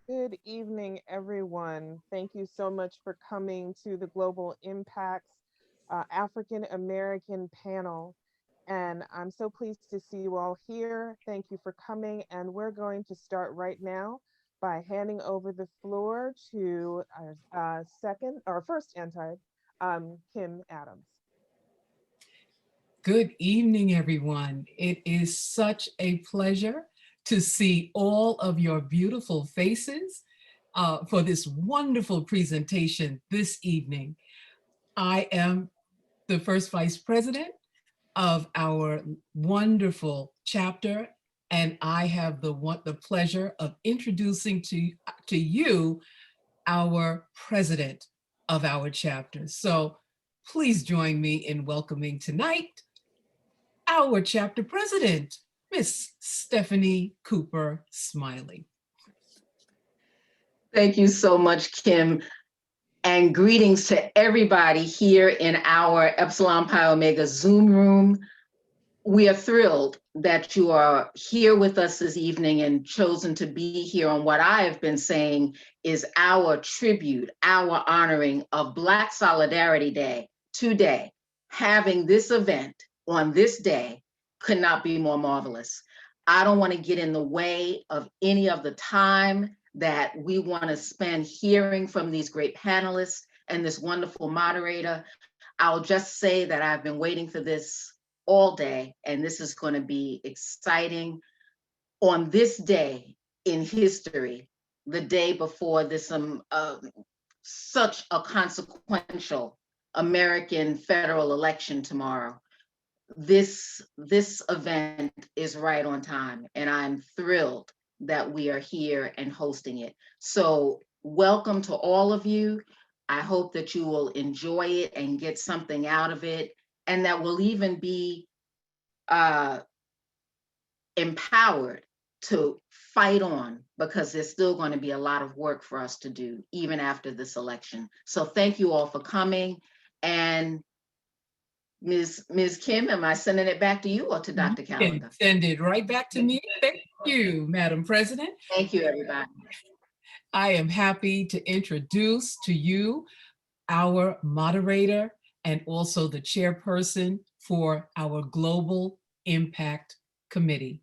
Good evening, everyone. Thank you so much for coming to the Global Impacts African American panel. And I'm so pleased to see you all here. Thank you for coming. And we're going to start right now by handing over the floor to our second or first anti, Kim Adams. Good evening, everyone. It is such a pleasure to see all of your beautiful faces for this wonderful presentation this evening. I am the first vice president of our wonderful chapter, and I have the pleasure of introducing to you our president of our chapter. So please join me in welcoming tonight our chapter president, Miss Stephanie Cooper Smiley. Thank you so much, Kim. And greetings to everybody here in our Epsilon Pi Omega Zoom room. We are thrilled that you are here with us this evening and chosen to be here on what I have been saying is our tribute, our honoring of Black Solidarity Day today. Having this event on this day could not be more marvelous. I don't want to get in the way of any of the time that we want to spend hearing from these great panelists and this wonderful moderator. I'll just say that I've been waiting for this all day, and this is going to be exciting. On this day in history, the day before this such a consequential American federal election tomorrow, this event is right on time, and I'm thrilled that we are here and hosting it. So welcome to all of you. I hope that you will enjoy it and get something out of it, and that will even be empowered to fight on, because there's still going to be a lot of work for us to do even after this election. So thank you all for coming. And Ms. Kim, am I sending it back to you or to Dr. Callender? Send it right back to me. Thank you, Madam President. Thank you, everybody. I am happy to introduce to you our moderator and also the chairperson for our Global Impact Committee.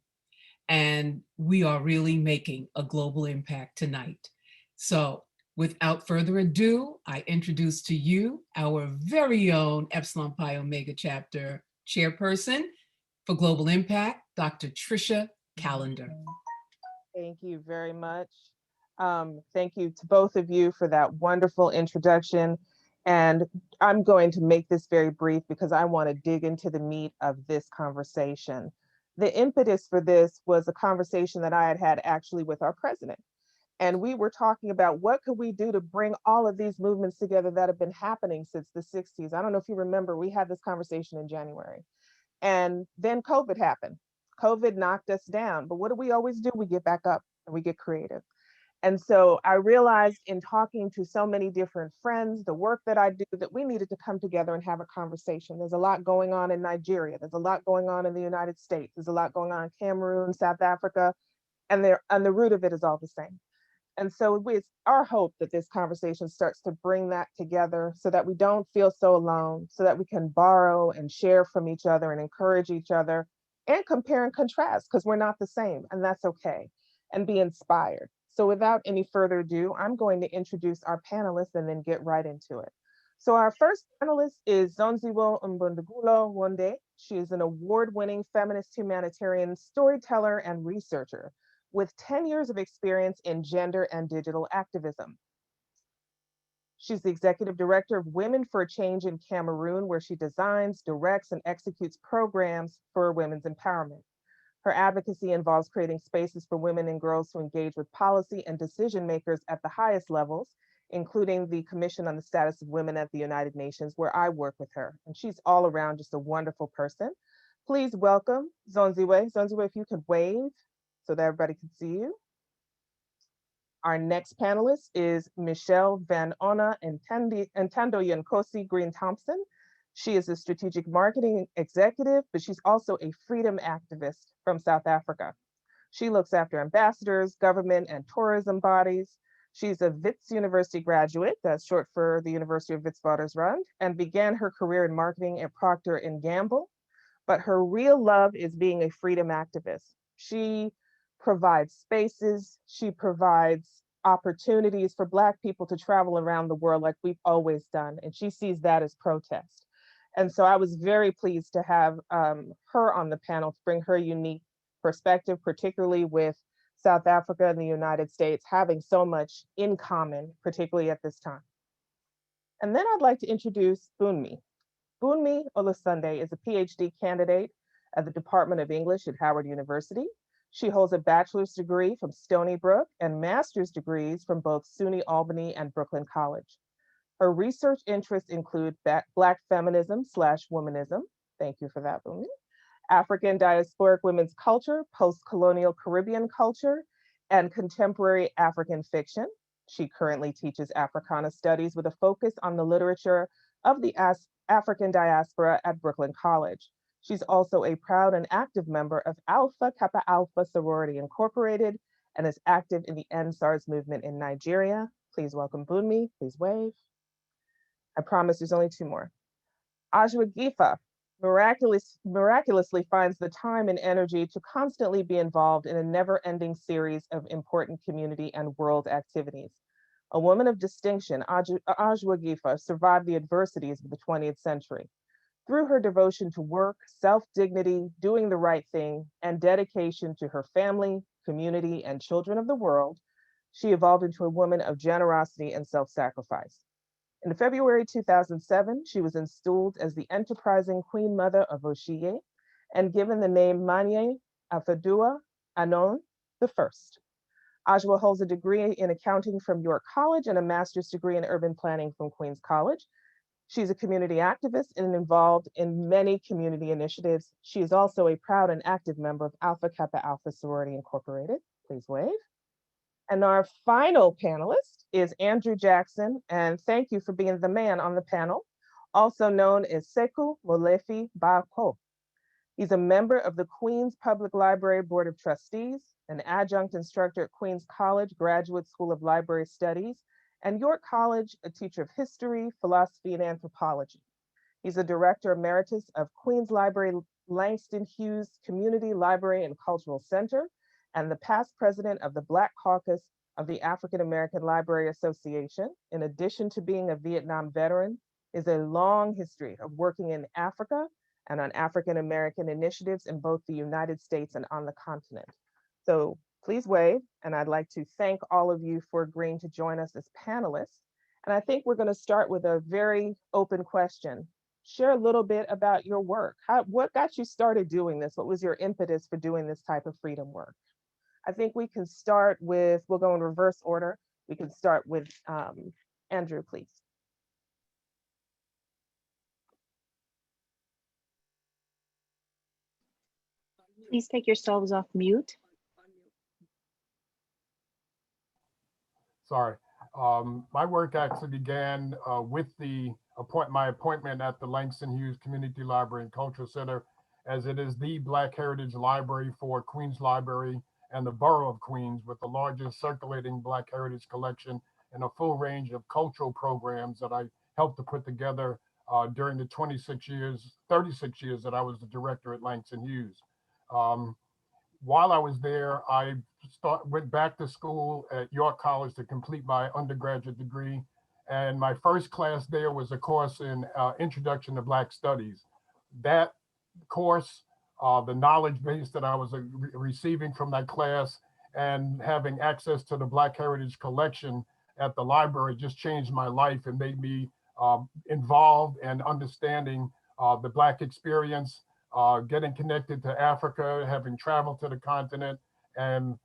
And we are really making a global impact tonight. So without further ado, I introduce to you our very own Epsilon Pi Omega chapter chairperson for Global Impact, Dr. Tricia Callender. Thank you very much. Thank you to both of you for that wonderful introduction. And I'm going to make this very brief because I want to dig into the meat of this conversation. The impetus for this was a conversation that I had had actually with our president. And we were talking about what could we do to bring all of these movements together that have been happening since the 60s. I don't know if you remember, we had this conversation in January. And then COVID happened. COVID knocked us down. But what do we always do? We get back up and we get creative. And so I realized in talking to so many different friends, the work that I do, that we needed to come together and have a conversation. There's a lot going on in Nigeria. There's a lot going on in the United States. There's a lot going on in Cameroon, South Africa, and the root of it is all the same. And so it's our hope that this conversation starts to bring that together so that we don't feel so alone, so that we can borrow and share from each other and encourage each other and compare and contrast, because we're not the same, and that's okay, and be inspired. So without any further ado, I'm going to introduce our panelists and then get right into it. So our first panelist is Zonziwe Mbundugulo Wonde. She is an award-winning feminist humanitarian storyteller and researcher with 10 years of experience in gender and digital activism. She's the executive director of Women for a Change in Cameroon, where she designs, directs, and executes programs for women's empowerment. Her advocacy involves creating spaces for women and girls to engage with policy and decision makers at the highest levels, including the Commission on the Status of Women at the United Nations, where I work with her. And she's all around just a wonderful person. Please welcome Zonziwe. Zonziwe, if you could wave so that everybody can see you. Our next panelist is Michelle Van Ona and Tando Yankosi Green Thompson. She is a strategic marketing executive, but she's also a freedom activist from South Africa. She looks after ambassadors, government, and tourism bodies. She's a Wits University graduate, that's short for the University of Witwatersrand, and began her career in marketing at Procter and Gamble. But her real love is being a freedom activist. She provides spaces, she provides opportunities for Black people to travel around the world like we've always done, and she sees that as protest. And so I was very pleased to have her on the panel to bring her unique perspective, particularly with South Africa and the United States having so much in common, particularly at this time. And then I'd like to introduce Bunmi. Bunmi Olusunde is a PhD candidate at the Department of English at Howard University. She holds a bachelor's degree from Stony Brook and master's degrees from both SUNY Albany and Brooklyn College. Her research interests include Black feminism / womanism. Thank you for that, Bunmi. African diasporic women's culture, post-colonial Caribbean culture, and contemporary African fiction. She currently teaches Africana studies with a focus on the literature of the African diaspora at Brooklyn College. She's also a proud and active member of Alpha Kappa Alpha Sorority Incorporated and is active in the EndSARS movement in Nigeria. Please welcome Bunmi, please wave. I promise there's only two more. Ajwa Gifa miraculously finds the time and energy to constantly be involved in a never-ending series of important community and world activities. A woman of distinction, Ajwa Gifa survived the adversities of the 20th century. Through her devotion to work, self-dignity, doing the right thing, and dedication to her family, community, and children of the world, she evolved into a woman of generosity and self-sacrifice. In February 2007, she was installed as the enterprising Queen Mother of Oshiye and given the name Manye Afadua Anon I. Ajwa holds a degree in accounting from York College and a master's degree in urban planning from Queens College. She's a community activist and involved in many community initiatives. She is also a proud and active member of Alpha Kappa Alpha Sorority Incorporated. Please wave. And our final panelist is Andrew Jackson, and thank you for being the man on the panel, also known as Sekou Molefi Bako. He's a member of the Queens Public Library Board of Trustees, an adjunct instructor at Queens College Graduate School of Library Studies, and York College, a teacher of history, philosophy, and anthropology. He's a director emeritus of Queens Library Langston Hughes Community Library and Cultural Center, and the past president of the Black Caucus of the African American Library Association. In addition to being a Vietnam veteran, is a long history of working in Africa and on African American initiatives in both the United States and on the continent. So please wave, and I'd like to thank all of you for agreeing to join us as panelists. And I think we're going to start with a very open question. Share a little bit about your work. What got you started doing this? What was your impetus for doing this type of freedom work? I think we can start with, we'll go in reverse order. We can start with Andrew, please. Please take yourselves off mute. Sorry. My work actually began with my appointment at the Langston Hughes Community Library and Cultural Center, as it is the Black Heritage Library for Queens Library and the Borough of Queens, with the largest circulating Black Heritage collection and a full range of cultural programs that I helped to put together during the 36 years that I was the director at Langston Hughes. While I was there, I went back to school at York College to complete my undergraduate degree. And my first class there was a course in Introduction to Black Studies. That course, the knowledge base that I was receiving from that class and having access to the Black Heritage Collection at the library just changed my life and made me involved and understanding the Black experience, getting connected to Africa, having traveled to the continent, and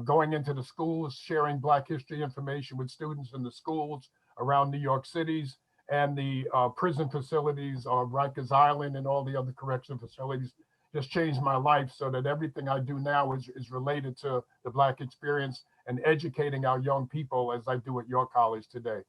going into the schools, sharing Black history information with students in the schools around New York cities, and the prison facilities of Rikers Island and all the other correction facilities just changed my life, so that everything I do now is related to the Black experience and educating our young people, as I do at York College today.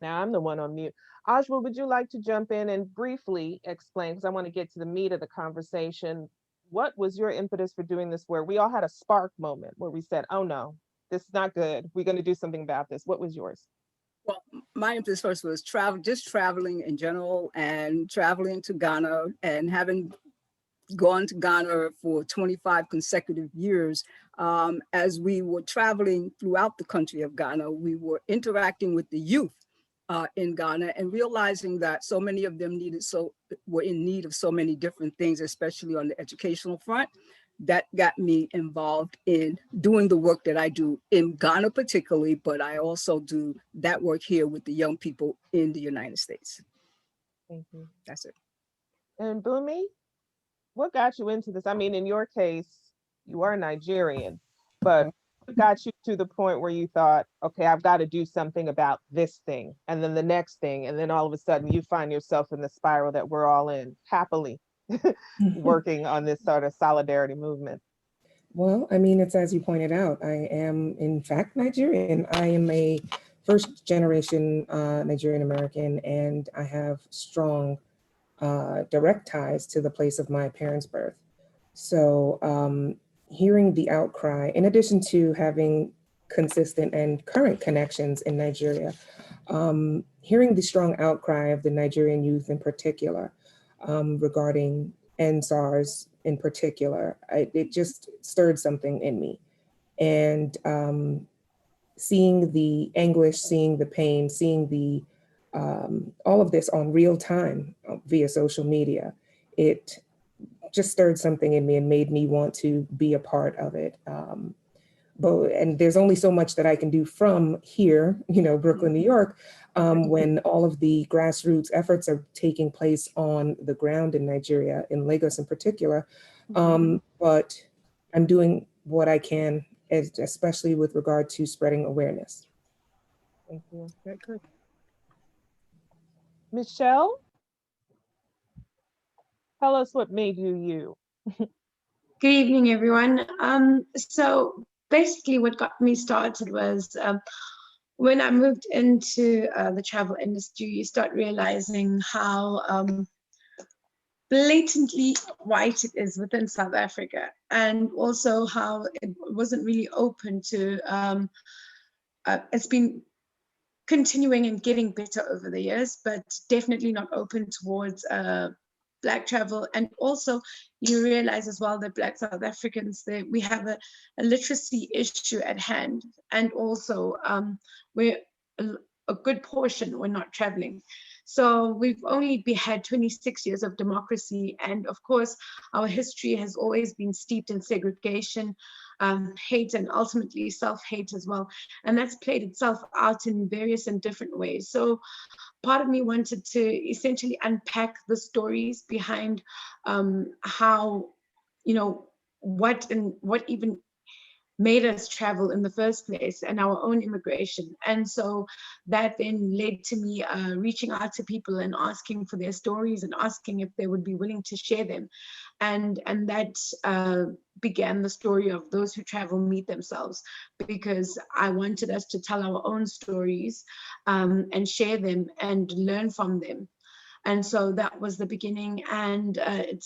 Now I'm the one on mute. Ajwa, would you like to jump in and briefly explain, because I want to get to the meat of the conversation. What was your impetus for doing this work? We all had a spark moment where we said, oh no, this is not good. We're going to do something about this. What was yours? Well, my impetus first was just traveling in general, and traveling to Ghana, and having gone to Ghana for 25 consecutive years. As we were traveling throughout the country of Ghana, we were interacting with the youth in Ghana, and realizing that so many of them were in need of so many different things, especially on the educational front. That got me involved in doing the work that I do in Ghana particularly, but I also do that work here with the young people in the United States. Thank you. That's it. And Bumi, what got you into this? I mean, in your case, you are Nigerian, but what got you to the point where you thought, okay, I've got to do something about this thing, and then the next thing, and then all of a sudden you find yourself in the spiral that we're all in, happily working on this sort of solidarity movement? Well, I mean, it's as you pointed out, I am in fact Nigerian. I am a first generation Nigerian American, and I have strong direct ties to the place of my parents' birth. So hearing the outcry, in addition to having consistent and current connections in Nigeria, hearing the strong outcry of the Nigerian youth in particular regarding NSARS in particular, it just stirred something in me. And seeing the anguish, seeing the pain, seeing the all of this on real time via social media, it just stirred something in me and made me want to be a part of it. And there's only so much that I can do from here, Brooklyn, New York, when all of the grassroots efforts are taking place on the ground in Nigeria, in Lagos in particular. But I'm doing what I can, especially with regard to spreading awareness. Thank you. Very good. Michelle, tell us what made you you. Good evening, everyone. So basically what got me started was when I moved into the travel industry, you start realizing how blatantly white it is within South Africa, and also how it wasn't really open to, it's been continuing and getting better over the years, but definitely not open towards Black travel. And also you realize as well that Black South Africans, we have a literacy issue at hand, and also we're a good portion we're not traveling. So we've only had 26 years of democracy, and of course our history has always been steeped in segregation, hate, and ultimately self-hate as well, and that's played itself out in various and different ways. So part of me wanted to essentially unpack the stories behind how, what even made us travel in the first place, and our own immigration. And so that then led to me reaching out to people and asking for their stories and asking if they would be willing to share them. And that began the story of Those Who Travel Meet Themselves, because I wanted us to tell our own stories and share them and learn from them. And so that was the beginning, and it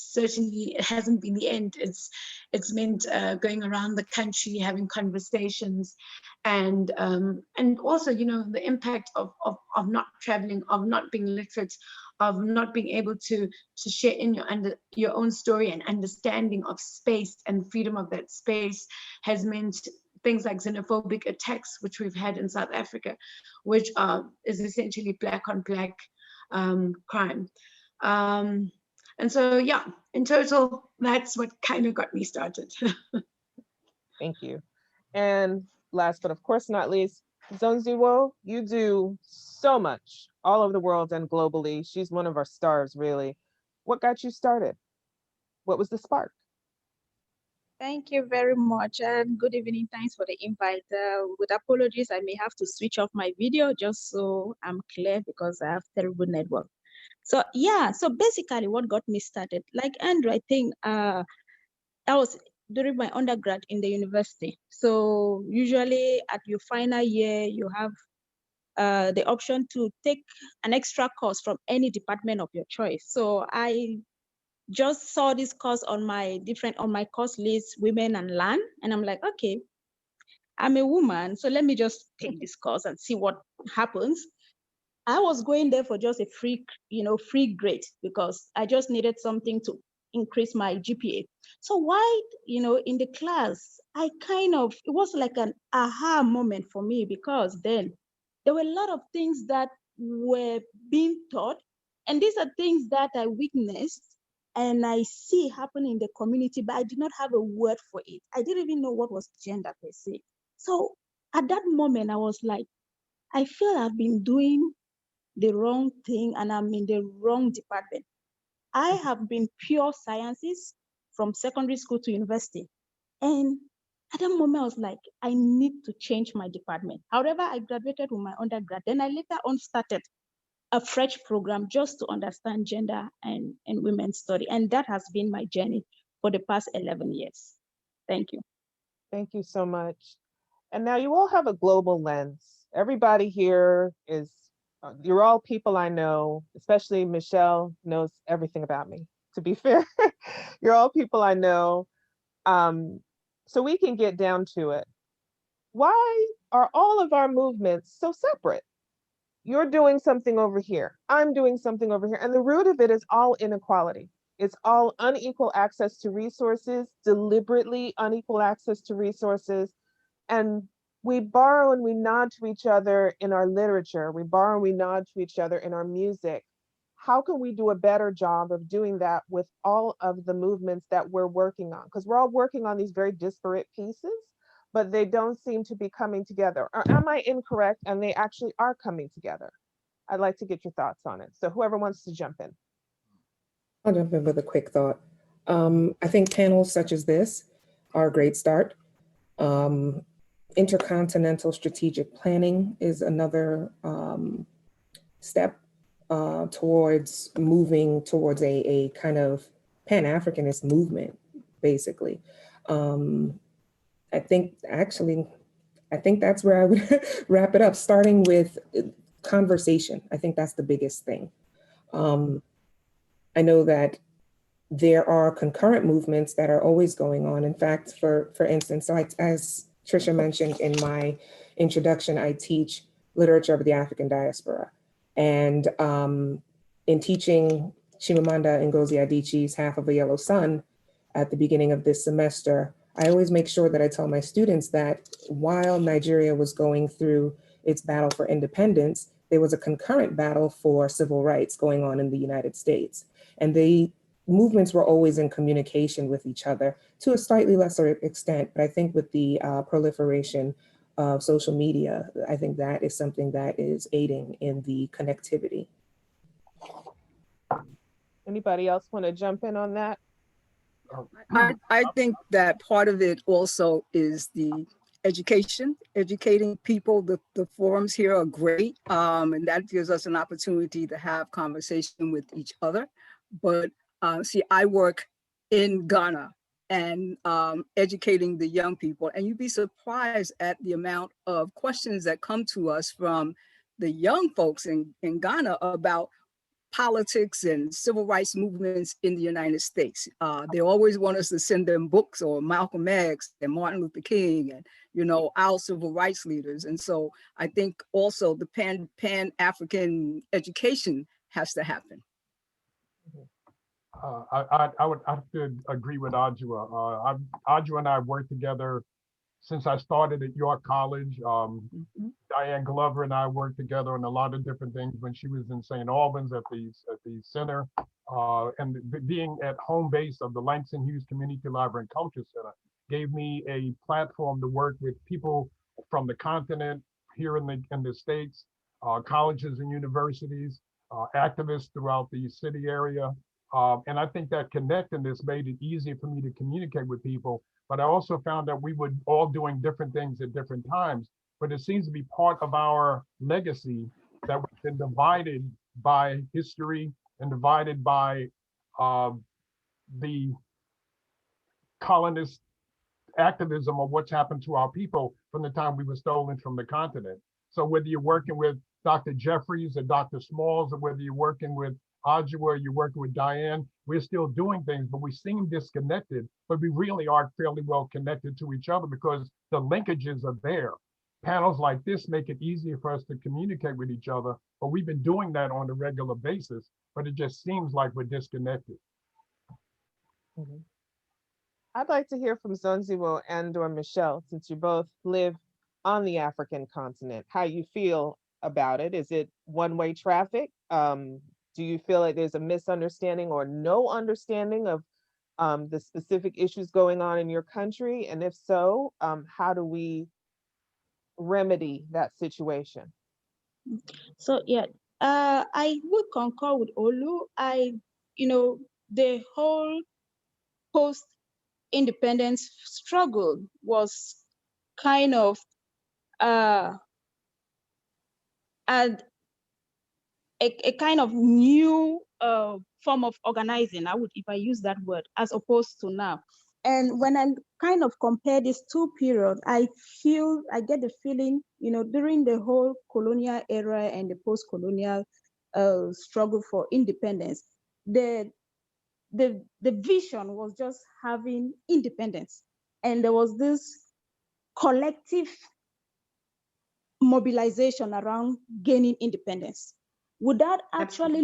hasn't been the end. It's meant going around the country, having conversations, and also, the impact of not traveling, of not being literate, of not being able to share in your own story, and understanding of space and freedom of that space has meant things like xenophobic attacks, which we've had in South Africa, which is essentially Black on Black crime. And so, yeah, in total, that's what kind of got me started. Thank you. And last but of course not least, Zonziwo, you do so much all over the world and globally. She's one of our stars, really. What got you started? What was the spark? Thank you very much, and good evening. Thanks for the invite. With apologies, I may have to switch off my video just so I'm clear, because I have terrible network. So yeah, so basically what got me started, like Andrew, I think that was during my undergrad in the university. So usually at your final year, you have the option to take an extra course from any department of your choice. So I just saw this course on my course list, Women and Land, and I'm like, okay, I'm a woman, so let me just take this course and see what happens. I was going there for just a free grade because I just needed something to increase my GPA. So why, in the class, it was like an aha moment for me, because then there were a lot of things that were being taught. And these are things that I witnessed and I see happen in the community, but I did not have a word for it. I didn't even know what was gender per se. So at that moment, I was like, I feel I've been doing the wrong thing and I'm in the wrong department. I have been pure sciences from secondary school to university. And at that moment, I was like, I need to change my department. However, I graduated with my undergrad. Then I later on started a fresh program just to understand gender and women's study. And that has been my journey for the past 11 years. Thank you. Thank you so much. And now you all have a global lens. Everybody here is, you're all people I know, especially Michelle knows everything about me, to be fair. You're all people I know. So we can get down to it. Why are all of our movements so separate? You're doing something over here. I'm doing something over here. And the root of it is all inequality. It's all unequal access to resources, deliberately unequal access to resources. And we borrow and we nod to each other in our literature. We borrow and we nod to each other in our music. How can we do a better job of doing that with all of the movements that we're working on? Because we're all working on these very disparate pieces, but they don't seem to be coming together. Or am I incorrect? And they actually are coming together. I'd like to get your thoughts on it. So whoever wants to jump in. I'll jump in with a quick thought. I think panels such as this are a great start. Intercontinental strategic planning is another step towards moving towards a kind of Pan-Africanist movement, basically. I think that's where I would wrap it up, starting with conversation. I think that's the biggest thing. I know that there are concurrent movements that are always going on. In fact, for instance, so as Trisha mentioned in my introduction, I teach literature of the African diaspora. And in teaching Chimamanda Ngozi Adichie's Half of a Yellow Sun at the beginning of this semester, I always make sure that I tell my students that while Nigeria was going through its battle for independence, there was a concurrent battle for civil rights going on in the United States. And the movements were always in communication with each other to a slightly lesser extent, but I think with the proliferation of social media, I think that is something that is aiding in the connectivity. Anybody else want to jump in on that? I think that part of it also is the educating people. The forums here are great, and that gives us an opportunity to have conversation with each other. But see, I work in Ghana and educating the young people, and you'd be surprised at the amount of questions that come to us from the young folks in Ghana about politics and civil rights movements in the United States. They always want us to send them books or Malcolm X and Martin Luther King and, our civil rights leaders. And so I think also the Pan-African education has to happen. I would have to agree with Adjoa. Adjoa and I have worked together since I started at York College. Diane Glover and I worked together on a lot of different things when she was in St. Albans at the center, and being at home base of the Langston Hughes Community Library and Culture Center gave me a platform to work with people from the continent here in the States, colleges and universities, activists throughout the city area. And I think that connectedness made it easier for me to communicate with people. But I also found that we were all doing different things at different times. But it seems to be part of our legacy that we've been divided by history and divided by the colonist activism of what's happened to our people from the time we were stolen from the continent. So whether you're working with Dr. Jeffries or Dr. Smalls, or whether you're working with Audrey, or you're working with Diane, we're still doing things, but we seem disconnected, but we really are fairly well connected to each other because the linkages are there. Panels like this make it easier for us to communicate with each other, but we've been doing that on a regular basis, but it just seems like we're disconnected. Mhm. I'd like to hear from Zonziwe and or Michelle, since you both live on the African continent, how you feel about it. Is it one-way traffic? Do you feel like there's a misunderstanding or no understanding of the specific issues going on in your country? And if so, how do we remedy that situation? So yeah, I would concur with Olu. The whole post-independence struggle was kind of and a kind of new form of organizing, if I use that word, as opposed to now. And when I kind of compare these two periods, I get the feeling, during the whole colonial era and the post-colonial struggle for independence, the vision was just having independence. And there was this collective mobilization around gaining independence without actually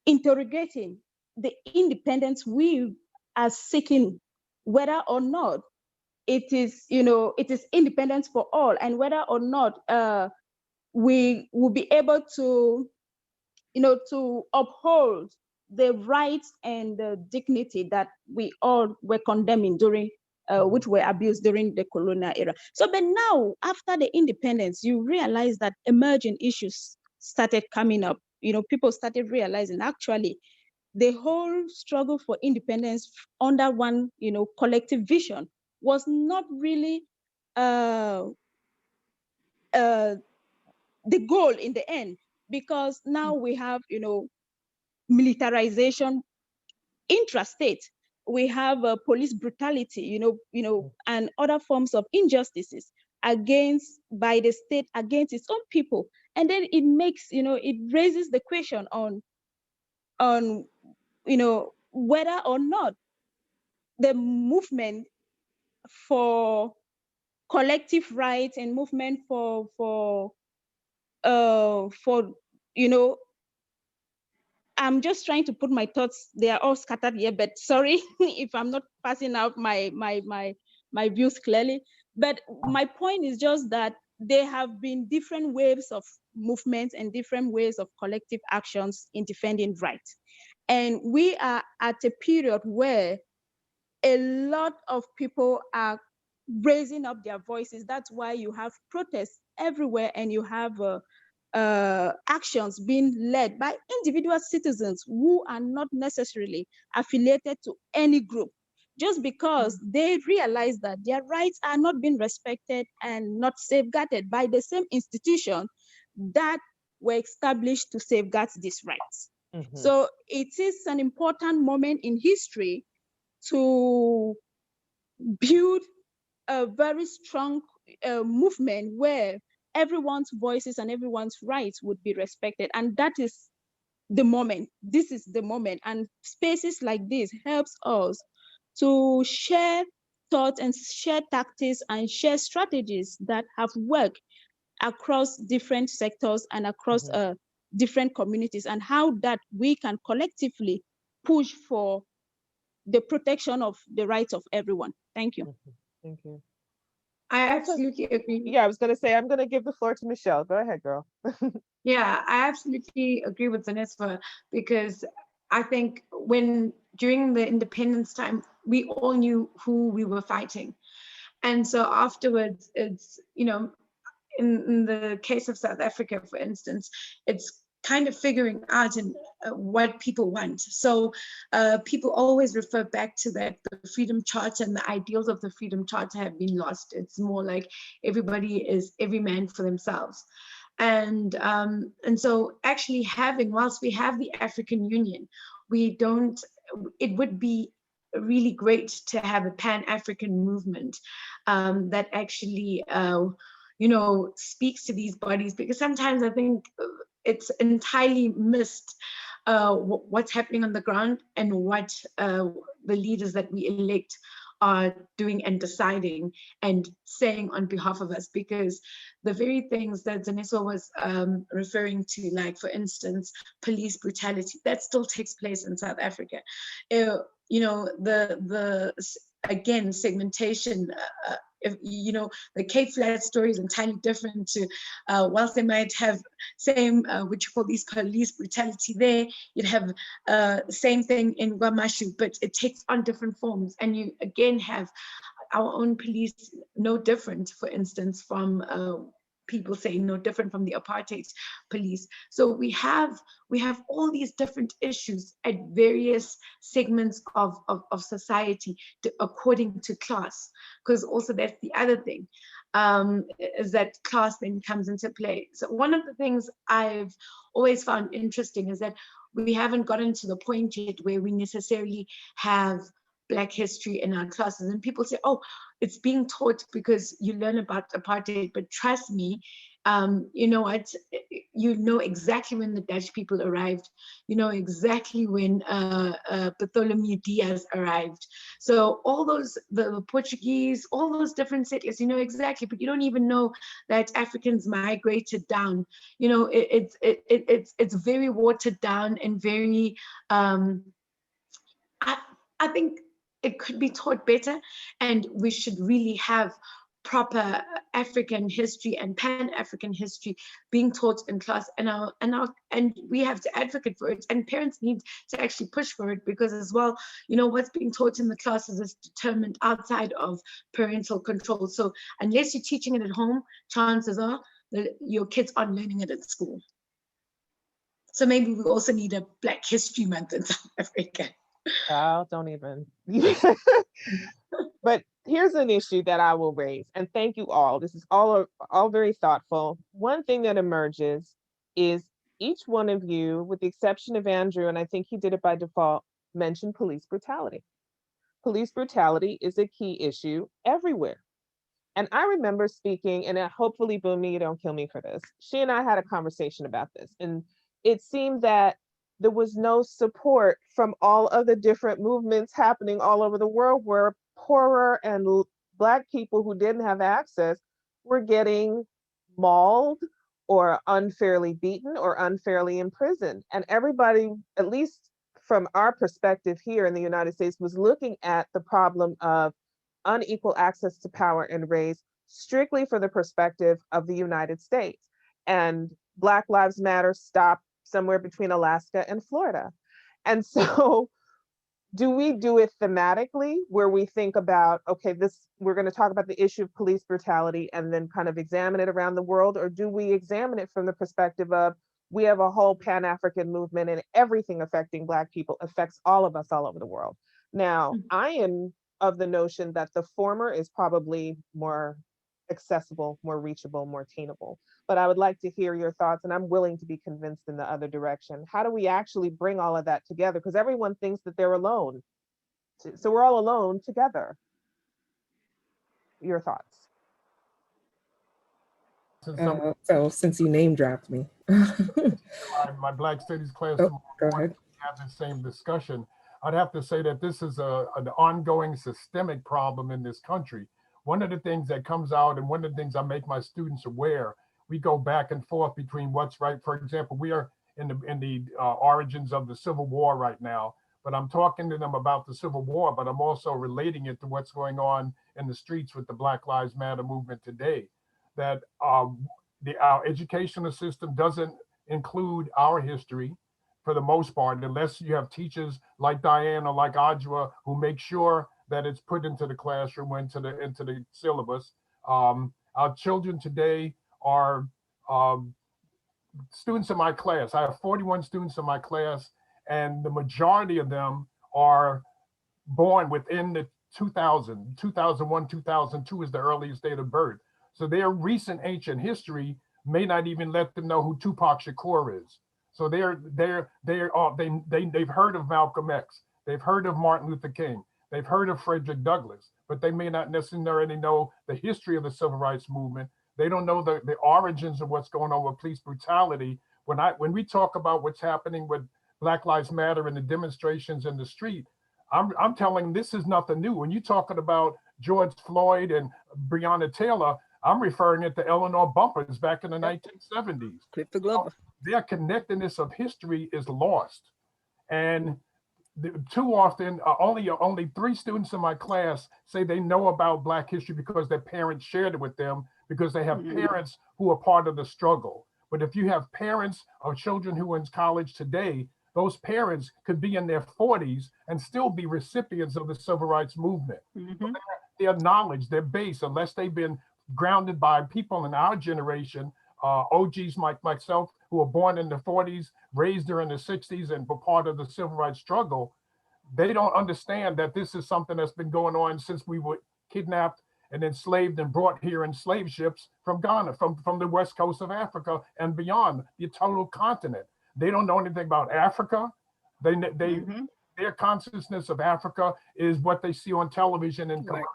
interrogating the independence we are seeking, whether or not it is independence for all, and whether or not we will be able to uphold the rights and the dignity that we all were condemning during which were abused during the colonial era. So, but now, after the independence, you realize that emerging issues started coming up. People started realizing actually the whole struggle for independence under one, collective vision was not really the goal in the end, because now we have, militarization intrastate. We have police brutality, and other forms of injustices by the state against its own people. And then it makes, it raises the question on whether or not the movement for collective rights and movement for I'm just trying to put my thoughts, they are all scattered here, but sorry if I'm not passing out my views clearly. But my point is just that there have been different waves of movements and different ways of collective actions in defending rights. And we are at a period where a lot of people are raising up their voices. That's why you have protests everywhere, and you have actions being led by individual citizens who are not necessarily affiliated to any group, just because they realize that their rights are not being respected and not safeguarded by the same institution that were established to safeguard these rights. Mhm. So it is an important moment in history to build a very strong movement where everyone's voices and everyone's rights would be respected. And that is the moment. This is the moment. And spaces like this helps us to share thoughts and share tactics and share strategies that have worked across different sectors and across different communities, and how that we can collectively push for the protection of the rights of everyone. Thank you. Thank you. I absolutely agree. Yeah, I was going to say, I'm going to give the floor to Michelle. Go ahead, girl. Yeah, I absolutely agree with Zaneswa, because I think during the independence time, we all knew who we were fighting. And so afterwards, it's, in the case of South Africa, for instance, it's kind of figuring out what people want. So people always refer back to that the Freedom Charter and the ideals of the Freedom Charter have been lost. It's more like every man for themselves. And so actually whilst we have the African Union, it would be really great to have a Pan-African movement that actually, speaks to these bodies, because sometimes I think it's entirely missed what's happening on the ground and what the leaders that we elect are doing and deciding and saying on behalf of us, because the very things that Zaneso was referring to, like for instance, police brutality, that still takes place in South Africa. Again, segmentation, the Cape Flats story is entirely different to, whilst they might have same, what you call these police brutality there, you'd have same thing in Guamashu, but it takes on different forms. And you again have our own police, no different, for instance, from people saying no different from the apartheid police. So we have all these different issues at various segments of society according to class, because also that's the other thing, is that class then comes into play. So one of the things I've always found interesting is that we haven't gotten to the point yet where we necessarily have Black history in our classes, and people say, oh, it's being taught because you learn about apartheid, but trust me, you know what, you know exactly when the Dutch people arrived, you know exactly when Bartholomew Diaz arrived. So all those, the Portuguese, all those different settlers, you know exactly, but you don't even know that Africans migrated down. You know, it's very watered down and very, I think it could be taught better, and we should really have proper African history and Pan-African history being taught in class, and we have to advocate for it, and parents need to actually push for it, because as well, you know, what's being taught in the classes is determined outside of parental control. So unless you're teaching it at home, chances are that your kids aren't learning it at school. So maybe we also need a Black History Month in South Africa. Oh, don't even. But here's an issue that I will raise, and thank you all. This is all very thoughtful. One thing that emerges is each one of you, with the exception of Andrew, and I think he did it by default, mentioned police brutality. Police brutality is a key issue everywhere. And I remember speaking, and hopefully, Bumi, you don't kill me for this. She and I had a conversation about this, and it seemed that there was no support from all of the different movements happening all over the world, where poorer and Black people who didn't have access were getting mauled or unfairly beaten or unfairly imprisoned. And everybody, at least from our perspective here in the United States, was looking at the problem of unequal access to power and race strictly for the perspective of the United States. And Black Lives Matter stopped somewhere between Alaska and Florida. And so do we do it thematically, where we think about, okay, we're going to talk about the issue of police brutality and then kind of examine it around the world? Or do we examine it from the perspective of, we have a whole Pan-African movement and everything affecting Black people affects all of us all over the world? Now, I am of the notion that the former is probably more accessible, more reachable, more attainable. But I would like to hear your thoughts, and I'm willing to be convinced in the other direction. How do we actually bring all of that together? Because everyone thinks that they're alone. So we're all alone together. Your thoughts? So since you name dropped me. My Black Studies class Oh, go ahead. have the same discussion. I'd have to say that this is an ongoing systemic problem in this country. One of the things that comes out, and one of the things I make my students aware, we go back and forth between what's right. For example, we are in the origins of the Civil War right now, but I'm talking to them about the Civil War, but I'm also relating it to what's going on in the streets with the Black Lives Matter movement today. That our educational system doesn't include our history for the most part, unless you have teachers like Diane or like Adjoa who make sure that it's put into the classroom, into the syllabus. Our children today are students in my class. I have 41 students in my class, and the majority of them are born within the 2001, 2002 is the earliest date of birth. So their recent ancient history may not even let them know who Tupac Shakur is. So they've heard of Malcolm X. They've heard of Martin Luther King. They've heard of Frederick Douglass, but they may not necessarily know the history of the civil rights movement. They don't know the origins of what's going on with police brutality. When we talk about what's happening with Black Lives Matter and the demonstrations in the street, I'm telling them this is nothing new. When you're talking about George Floyd and Breonna Taylor, I'm referring it to Eleanor Bumpurs back in the 1970s. Clifford Glover. Their connectedness of history is lost. And too often, only 3 students in my class say they know about Black history because their parents shared it with them, because they have parents who are part of the struggle. But if you have parents of children who are in college today, those parents could be in their 40s and still be recipients of the civil rights movement. Their knowledge, their base, unless they've been grounded by people in our generation, OGs like myself, who were born in the 40s, raised during the 60s, and were part of the civil rights struggle, they don't understand that this is something that's been going on since we were kidnapped and enslaved and brought here in slave ships from Ghana, from the west coast of Africa and beyond, the total continent. They don't know anything about Africa. Their consciousness of Africa is what they see on television and commercials.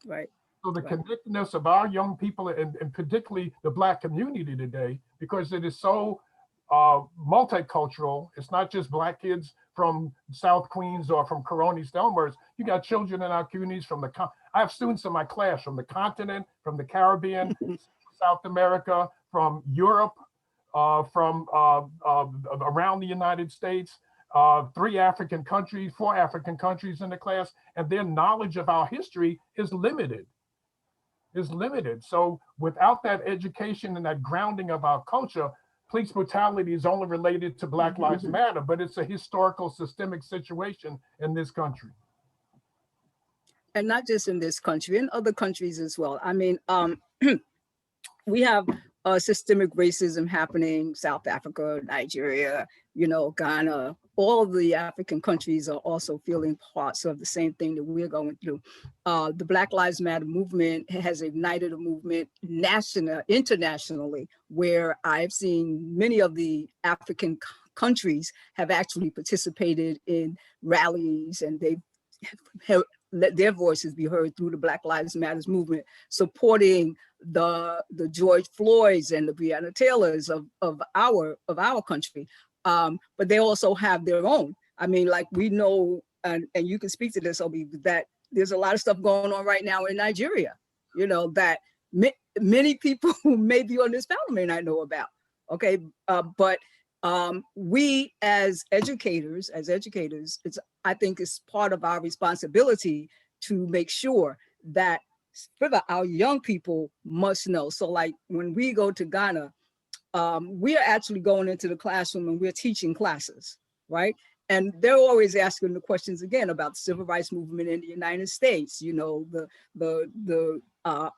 Right. So the connectedness of our young people, and particularly the Black community today, because it is so multicultural. It's not just Black kids from South Queens or from Coronis, Delmers. You got children in our communities from I have students in my class from the continent, from the Caribbean, South America, from Europe, from around the United States, 4 African countries in the class, and their knowledge of our history is limited. So without that education and that grounding of our culture, police brutality is only related to Black Lives Matter, but it's a historical systemic situation in this country. And not just in this country, in other countries as well. I mean, we have systemic racism happening, South Africa, Nigeria, Ghana. All of the African countries are also feeling parts of the same thing that we're going through. The Black Lives Matter movement has ignited a movement internationally, where I've seen many of the African countries have actually participated in rallies, and they've let their voices be heard through the Black Lives Matter movement, supporting the George Floyds and the Breonna Taylors of our country. But they also have their own. I mean, like we know, and you can speak to this, Obi, that there's a lot of stuff going on right now in Nigeria, that many people who may be on this panel may not know about. Okay, but we as educators, I think it's part of our responsibility to make sure that our young people must know. So like when we go to Ghana, we are actually going into the classroom and we're teaching classes, right? And they're always asking the questions again about the civil rights movement in the United States,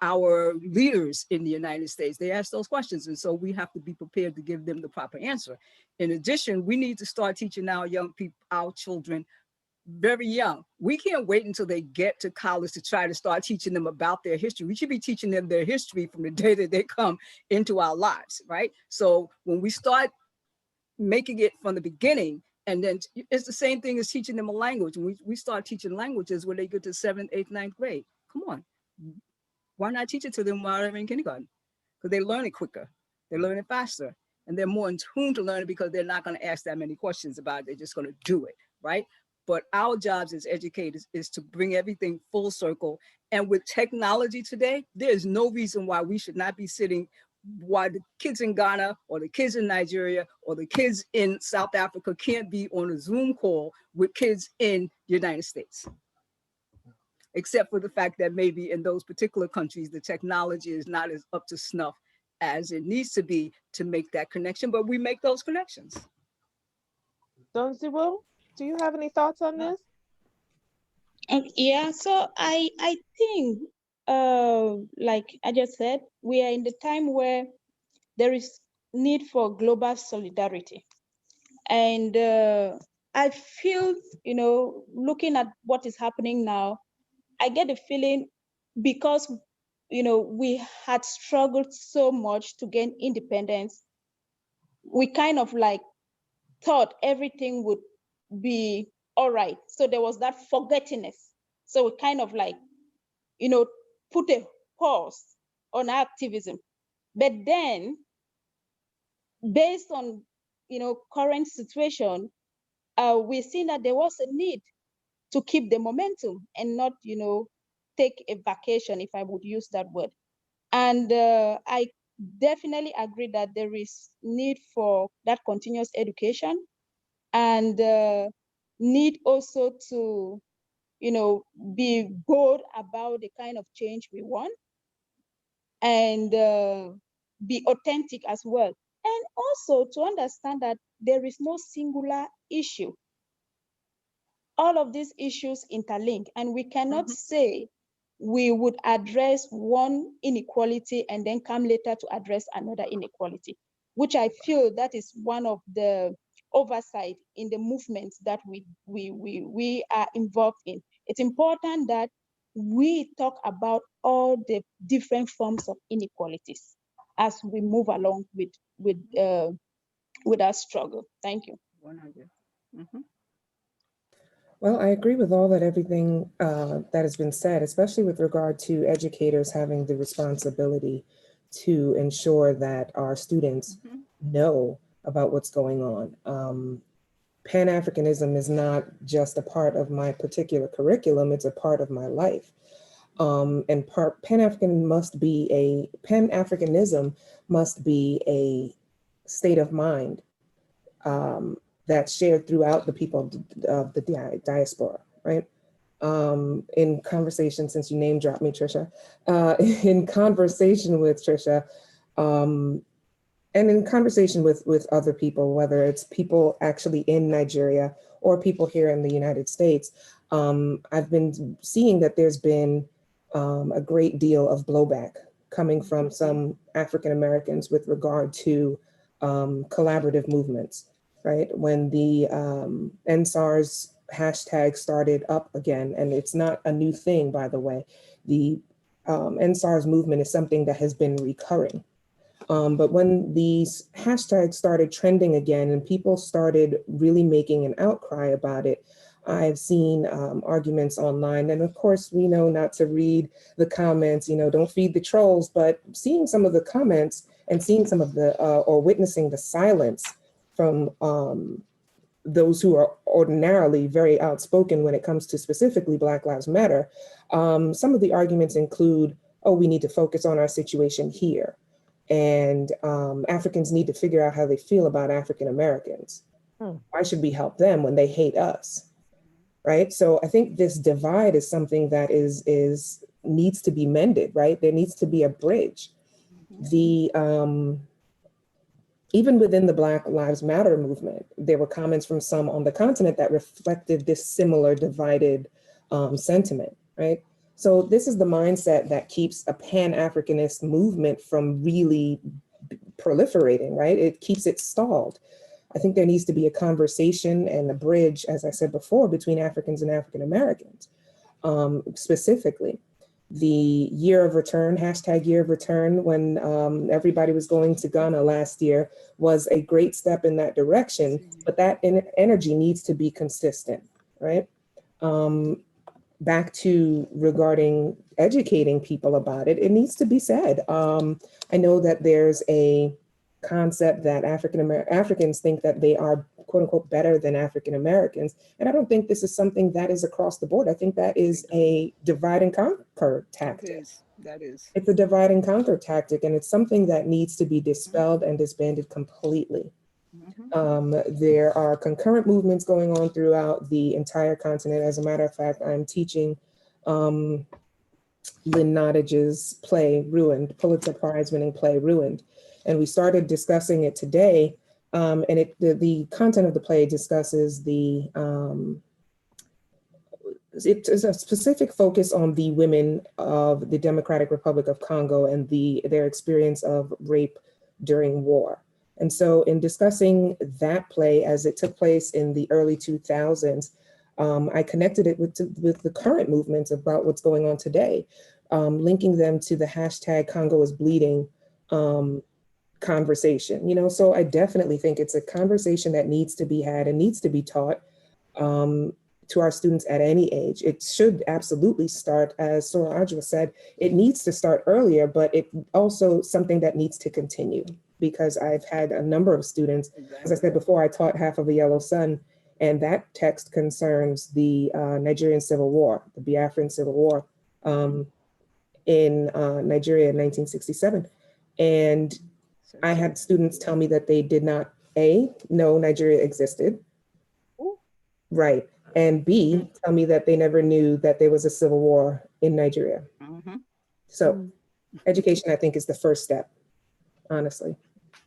our leaders in the United States, they ask those questions. And so we have to be prepared to give them the proper answer. In addition, we need to start teaching our young people, our children, very young. We can't wait until they get to college to try to start teaching them about their history. We should be teaching them their history from the day that they come into our lives, right? So when we start making it from the beginning, and then it's the same thing as teaching them a language. When we start teaching languages when they get to 7th, 8th, 9th grade. Come on. Why not teach it to them while they're in kindergarten? Because they learn it quicker. They learn it faster. And they're more in tune to learn it because they're not going to ask that many questions about it. They're just going to do it, right? But our jobs as educators is to bring everything full circle. And with technology today, there's no reason why we should not be sitting, why the kids in Ghana or the kids in Nigeria or the kids in South Africa can't be on a Zoom call with kids in the United States. Except for the fact that maybe in those particular countries, the technology is not as up to snuff as it needs to be to make that connection, but we make those connections. Donziwo, do you have any thoughts on this? Yeah, so I think, like I just said, we are in the time where there is need for global solidarity. And I feel, looking at what is happening now, I get the feeling because, we had struggled so much to gain independence, we kind of like thought everything would be all right. So there was that forgettingness So we kind of like, you know, put a pause on activism. But then, based on, you know, current situation, we've seen that there was a need to keep the momentum and not, you know, take a vacation, if I would use that word. And I definitely agree that there is need for that continuous education, and need also to, you know, be bold about the kind of change we want, and be authentic as well. And also to understand that there is no singular issue. All of these issues interlink, and we cannot say we would address one inequality and then come later to address another inequality, which I feel that is one of the oversight in the movements that we are involved in. It's important that we talk about all the different forms of inequalities as we move along with our struggle. Thank you. 100. Well, I agree with everything that has been said, especially with regard to educators having the responsibility to ensure that our students know about what's going on. Pan-Africanism is not just a part of my particular curriculum, it's a part of my life. And Pan-Africanism must be a state of mind that's shared throughout the people of the diaspora, right? In conversation, since you name dropped me, Trisha, in conversation with Trisha, and in conversation with other people, whether it's people actually in Nigeria or people here in the United States, I've been seeing that there's been a great deal of blowback coming from some African Americans with regard to collaborative movements. Right, when the NSARS hashtag started up again, and it's not a new thing, by the way, the NSARS movement is something that has been recurring. But when these hashtags started trending again and people started really making an outcry about it, I've seen arguments online. And of course, we know not to read the comments, you know, don't feed the trolls, but seeing some of the comments and seeing some of the, or witnessing the silence from those who are ordinarily very outspoken when it comes to specifically Black Lives Matter, some of the arguments include, oh, we need to focus on our situation here. And Africans need to figure out how they feel about African Americans. Why should we help them when they hate us? Right? So I think this divide is something that needs to be mended, right? There needs to be a bridge. Even within the Black Lives Matter movement, there were comments from some on the continent that reflected this similar divided sentiment, right? So this is the mindset that keeps a Pan-Africanist movement from really proliferating, right? It keeps it stalled. I think there needs to be a conversation and a bridge, as I said before, between Africans and African Americans, specifically. The year of return, hashtag year of return, when everybody was going to Ghana last year was a great step in that direction, but that energy needs to be consistent, right? Back to regarding educating people about it, it needs to be said. I know that there's a concept that Africans think that they are quote unquote better than African Americans. And I don't think this is something that is across the board. I think that is a divide and conquer tactic. That is. It's a divide and conquer tactic, and it's something that needs to be dispelled and disbanded completely. There are concurrent movements going on throughout the entire continent. As a matter of fact, I'm teaching Lynn Nottage's play, Ruined, Pulitzer Prize winning play, Ruined. And we started discussing it today. And the content of the play discusses it is a specific focus on the women of the Democratic Republic of Congo and their experience of rape during war. And so in discussing that play as it took place in the early 2000s, I connected it with the current movements about what's going on today, linking them to the hashtag Congo is bleeding conversation. You know, so I definitely think it's a conversation that needs to be had and needs to be taught to our students at any age. It should absolutely start, as Sora Ajwa said, it needs to start earlier, but it also something that needs to continue, because I've had a number of students, as I said before, I taught Half of a Yellow Sun, and that text concerns the Nigerian Civil War, the Biafran Civil War in Nigeria in 1967. And I had students tell me that they did not, A, know Nigeria existed, right, and B, tell me that they never knew that there was a civil war in Nigeria. So education, I think, is the first step, honestly.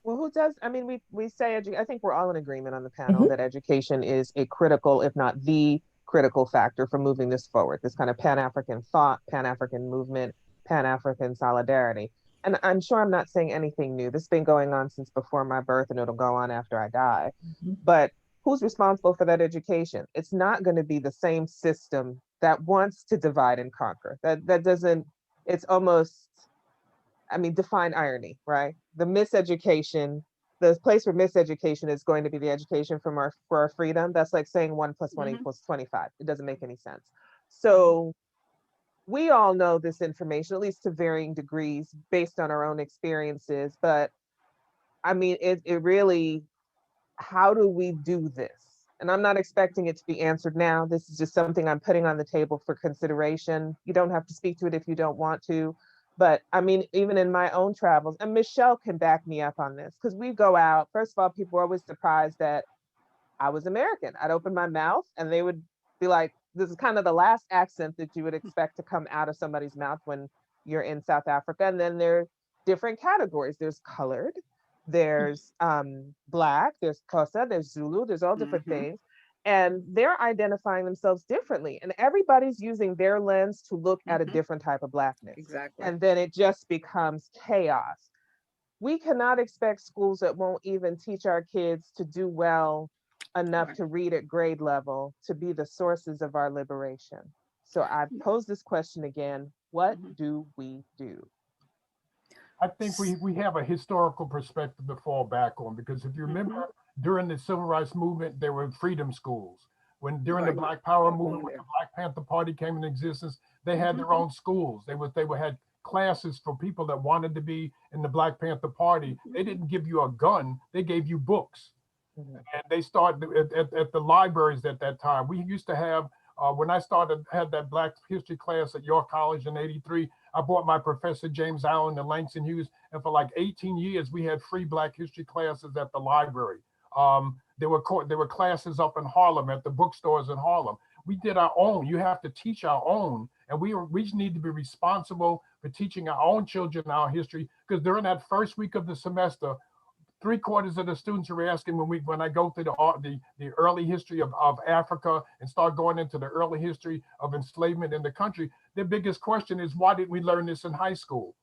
Well, who does, I mean, we say, I think we're all in agreement on the panel that education is a critical, if not the critical factor for moving this forward, this kind of Pan-African thought, Pan-African movement, Pan-African solidarity. And I'm sure I'm not saying anything new. This has been going on since before my birth, and it'll go on after I die. But who's responsible for that education? It's not going to be the same system that wants to divide and conquer. That doesn't, it's almost, I mean, define irony, right? The miseducation, the place for miseducation is going to be the education for our freedom. That's like saying 1 + 1 = 25. It doesn't make any sense. So we all know this information, at least to varying degrees based on our own experiences. But I mean, it really, how do we do this? And I'm not expecting it to be answered now. This is just something I'm putting on the table for consideration. You don't have to speak to it if you don't want to. But I mean, even in my own travels, and Michelle can back me up on this, because we go out, first of all, people are always surprised that I was American. I'd open my mouth and they would be like, this is kind of the last accent that you would expect to come out of somebody's mouth when you're in South Africa. And then there are different categories. There's colored, there's Black, there's Xhosa, there's Zulu, there's all different things. And they're identifying themselves differently. And everybody's using their lens to look at a different type of Blackness. Exactly. And then it just becomes chaos. We cannot expect schools that won't even teach our kids to do well enough to read at grade level to be the sources of our liberation. So I pose this question again, what do we do? I think we have a historical perspective to fall back on, because if you remember, during the Civil Rights Movement, there were freedom schools. When during the Black Power movement, when the Black Panther Party came into existence, they had their own schools. They had classes for people that wanted to be in the Black Panther Party. They didn't give you a gun, they gave you books. And they started at the libraries at that time. We used to have, when I had that Black history class at York College in '83, I brought my professor, James Allen, to Langston Hughes. And for like 18 years, we had free Black history classes at the library. There were classes up in Harlem at the bookstores in Harlem. We did our own. You have to teach our own. And we need to be responsible for teaching our own children our history, because during that first week of the semester, 3/4 of the students are asking when I go through the early history of Africa and start going into the early history of enslavement in the country, their biggest question is, why didn't we learn this in high school?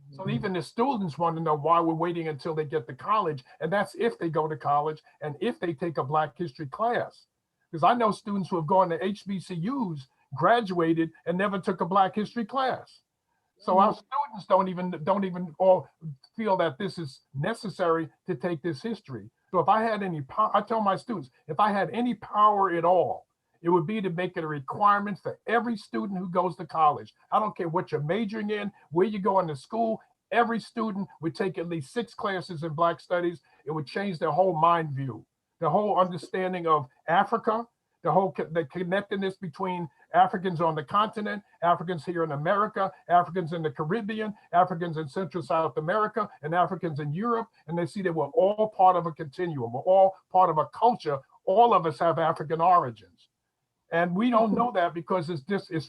So even the students want to know why we're waiting until they get to college. And that's if they go to college and if they take a Black history class. Because I know students who have gone to HBCUs, graduated, and never took a Black history class. So our students don't even all feel that this is necessary to take this history. So if I had any power, I tell my students, if I had any power at all, it would be to make it a requirement for every student who goes to college. I don't care what you're majoring in, where you're going to school, every student would take at least 6 classes in Black studies. It would change their whole mind view, the whole understanding of Africa, the connectedness between Africans on the continent, Africans here in America, Africans in the Caribbean, Africans in Central South America, and Africans in Europe. And they see that we're all part of a continuum. We're all part of a culture. All of us have African origins. And we don't know that because it's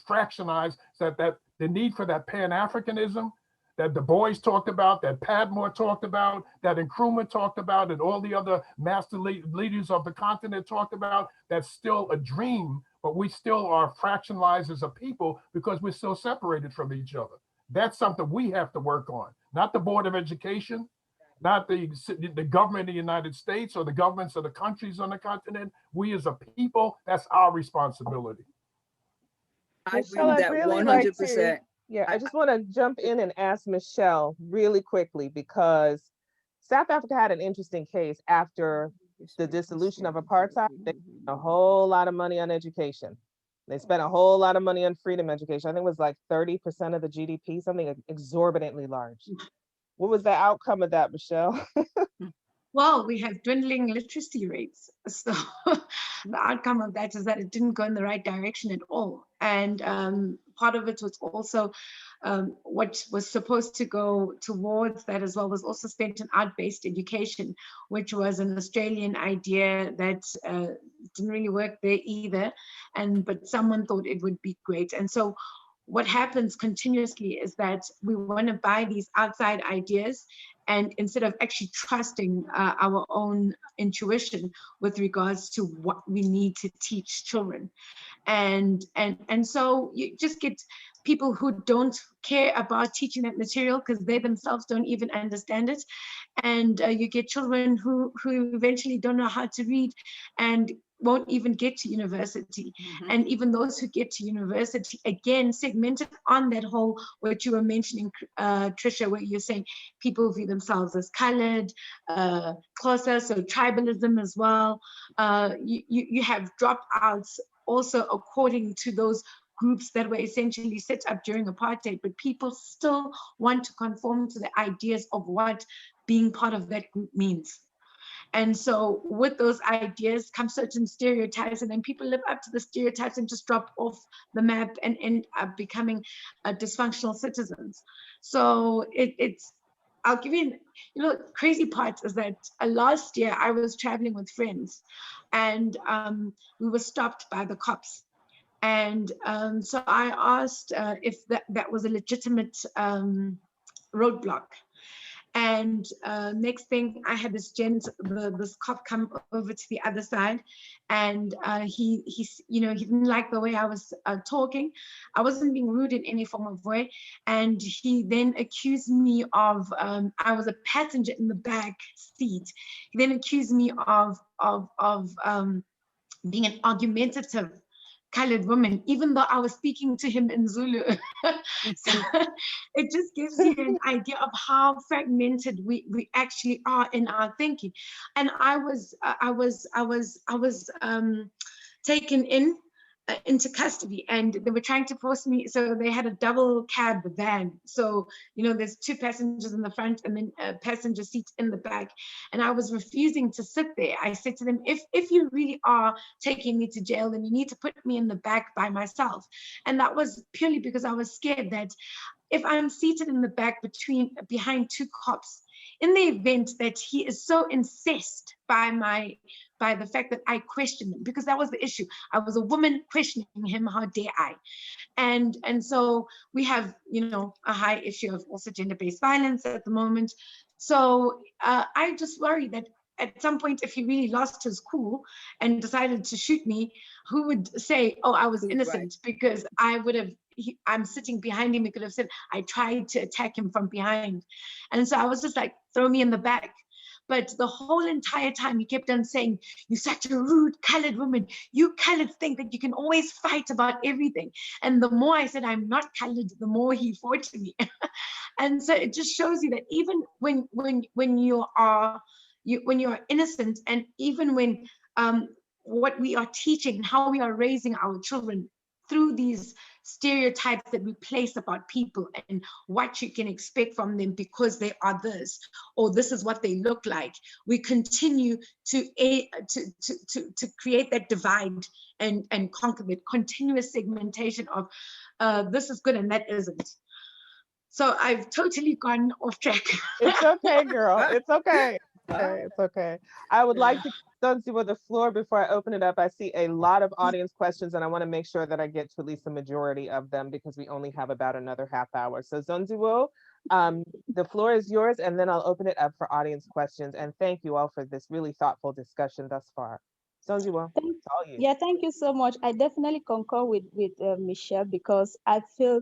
fractionized, that the need for that Pan-Africanism that Du Bois talked about, that Padmore talked about, that Nkrumah talked about, and all the other master leaders of the continent talked about, that's still a dream, but we still are fractionalized as a people because we're still separated from each other. That's something we have to work on, not the Board of Education, not the government of the United States or the governments of the countries on the continent. We as a people, that's our responsibility. I agree Michelle, with I'd that really like 100%. Yeah, I just want to jump in and ask Michelle really quickly, because South Africa had an interesting case after the dissolution of apartheid, they spent a whole lot of money on education. They spent a whole lot of money on freedom education. I think it was like 30% of the GDP, something exorbitantly large. What was the outcome of that, Michelle? Well, we have dwindling literacy rates. So the outcome of that is that it didn't go in the right direction at all. And part of it was also what was supposed to go towards that as well was also spent on art-based education, which was an Australian idea that didn't really work there either. But someone thought it would be great. And so what happens continuously is that we want to buy these outside ideas, and instead of actually trusting our own intuition with regards to what we need to teach children. And so you just get people who don't care about teaching that material because they themselves don't even understand it. And you get children who eventually don't know how to read and won't even get to university. And even those who get to university, again, segmented on that whole, what you were mentioning, Trisha, where you're saying people view themselves as colored, Xhosa, so tribalism as well. You have dropouts also according to those groups that were essentially set up during apartheid, but people still want to conform to the ideas of what being part of that group means. And so with those ideas come certain stereotypes, and then people live up to the stereotypes and just drop off the map and end up becoming dysfunctional citizens. So it's, I'll give you, crazy part is that last year I was traveling with friends, and we were stopped by the cops. And so I asked if that was a legitimate roadblock. And next thing, I had this this cop come over to the other side, and he didn't like the way I was talking. I wasn't being rude in any form of way, and he then accused me of I was a passenger in the back seat. He then accused me of being an argumentative colored woman, even though I was speaking to him in Zulu. So it just gives you an idea of how fragmented we actually are in our thinking. And I was taken into custody, and they were trying to force me. So they had a double cab van. So, there's two passengers in the front and then a passenger seat in the back. And I was refusing to sit there. I said to them, if you really are taking me to jail, then you need to put me in the back by myself. And that was purely because I was scared that if I'm seated in the back behind two cops, in the event that he is so incensed by the fact that I questioned him, because that was the issue. I was a woman questioning him, how dare I? And so we have, a high issue of also gender-based violence at the moment. So I just worry that at some point, if he really lost his cool and decided to shoot me, who would say, oh, I was innocent? Right. Because I would have, I'm sitting behind him, he could have said, I tried to attack him from behind. And so I was just like, throw me in the back. But the whole entire time he kept on saying, you're such a rude colored woman. You coloreds think that you can always fight about everything. And the more I said I'm not colored, the more he fought to me. And so it just shows you that even when you are innocent, and even when what we are teaching and how we are raising our children through these stereotypes that we place about people and what you can expect from them because they are this, or this is what they look like, we continue to create that divide and conquer the continuous segmentation of this is good and that isn't. So I've totally gone off track. It's okay, girl. It's okay. It's okay. I would like to Zonziwe the floor before I open it up. I see a lot of audience questions, and I want to make sure that I get to at least the majority of them because we only have about another half hour. So Zonziwe, the floor is yours, and then I'll open it up for audience questions. And thank you all for this really thoughtful discussion thus far. Zonziwe, it's all you. Yeah, thank you so much. I definitely concur with Michelle, because I feel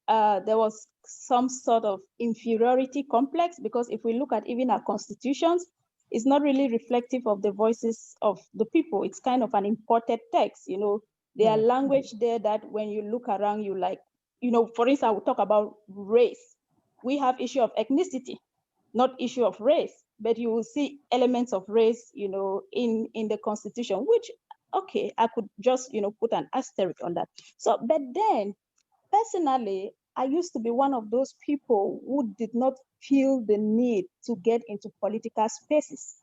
there was some sort of inferiority complex, because if we look at even our constitutions, it's not really reflective of the voices of the people. It's kind of an imported text, There are language there that when you look around, you like, for instance, I will talk about race. We have issue of ethnicity, not issue of race. but you will see elements of race, in the constitution, which, okay, I could just, put an asterisk on that. So, but then personally, I used to be one of those people who did not feel the need to get into political spaces.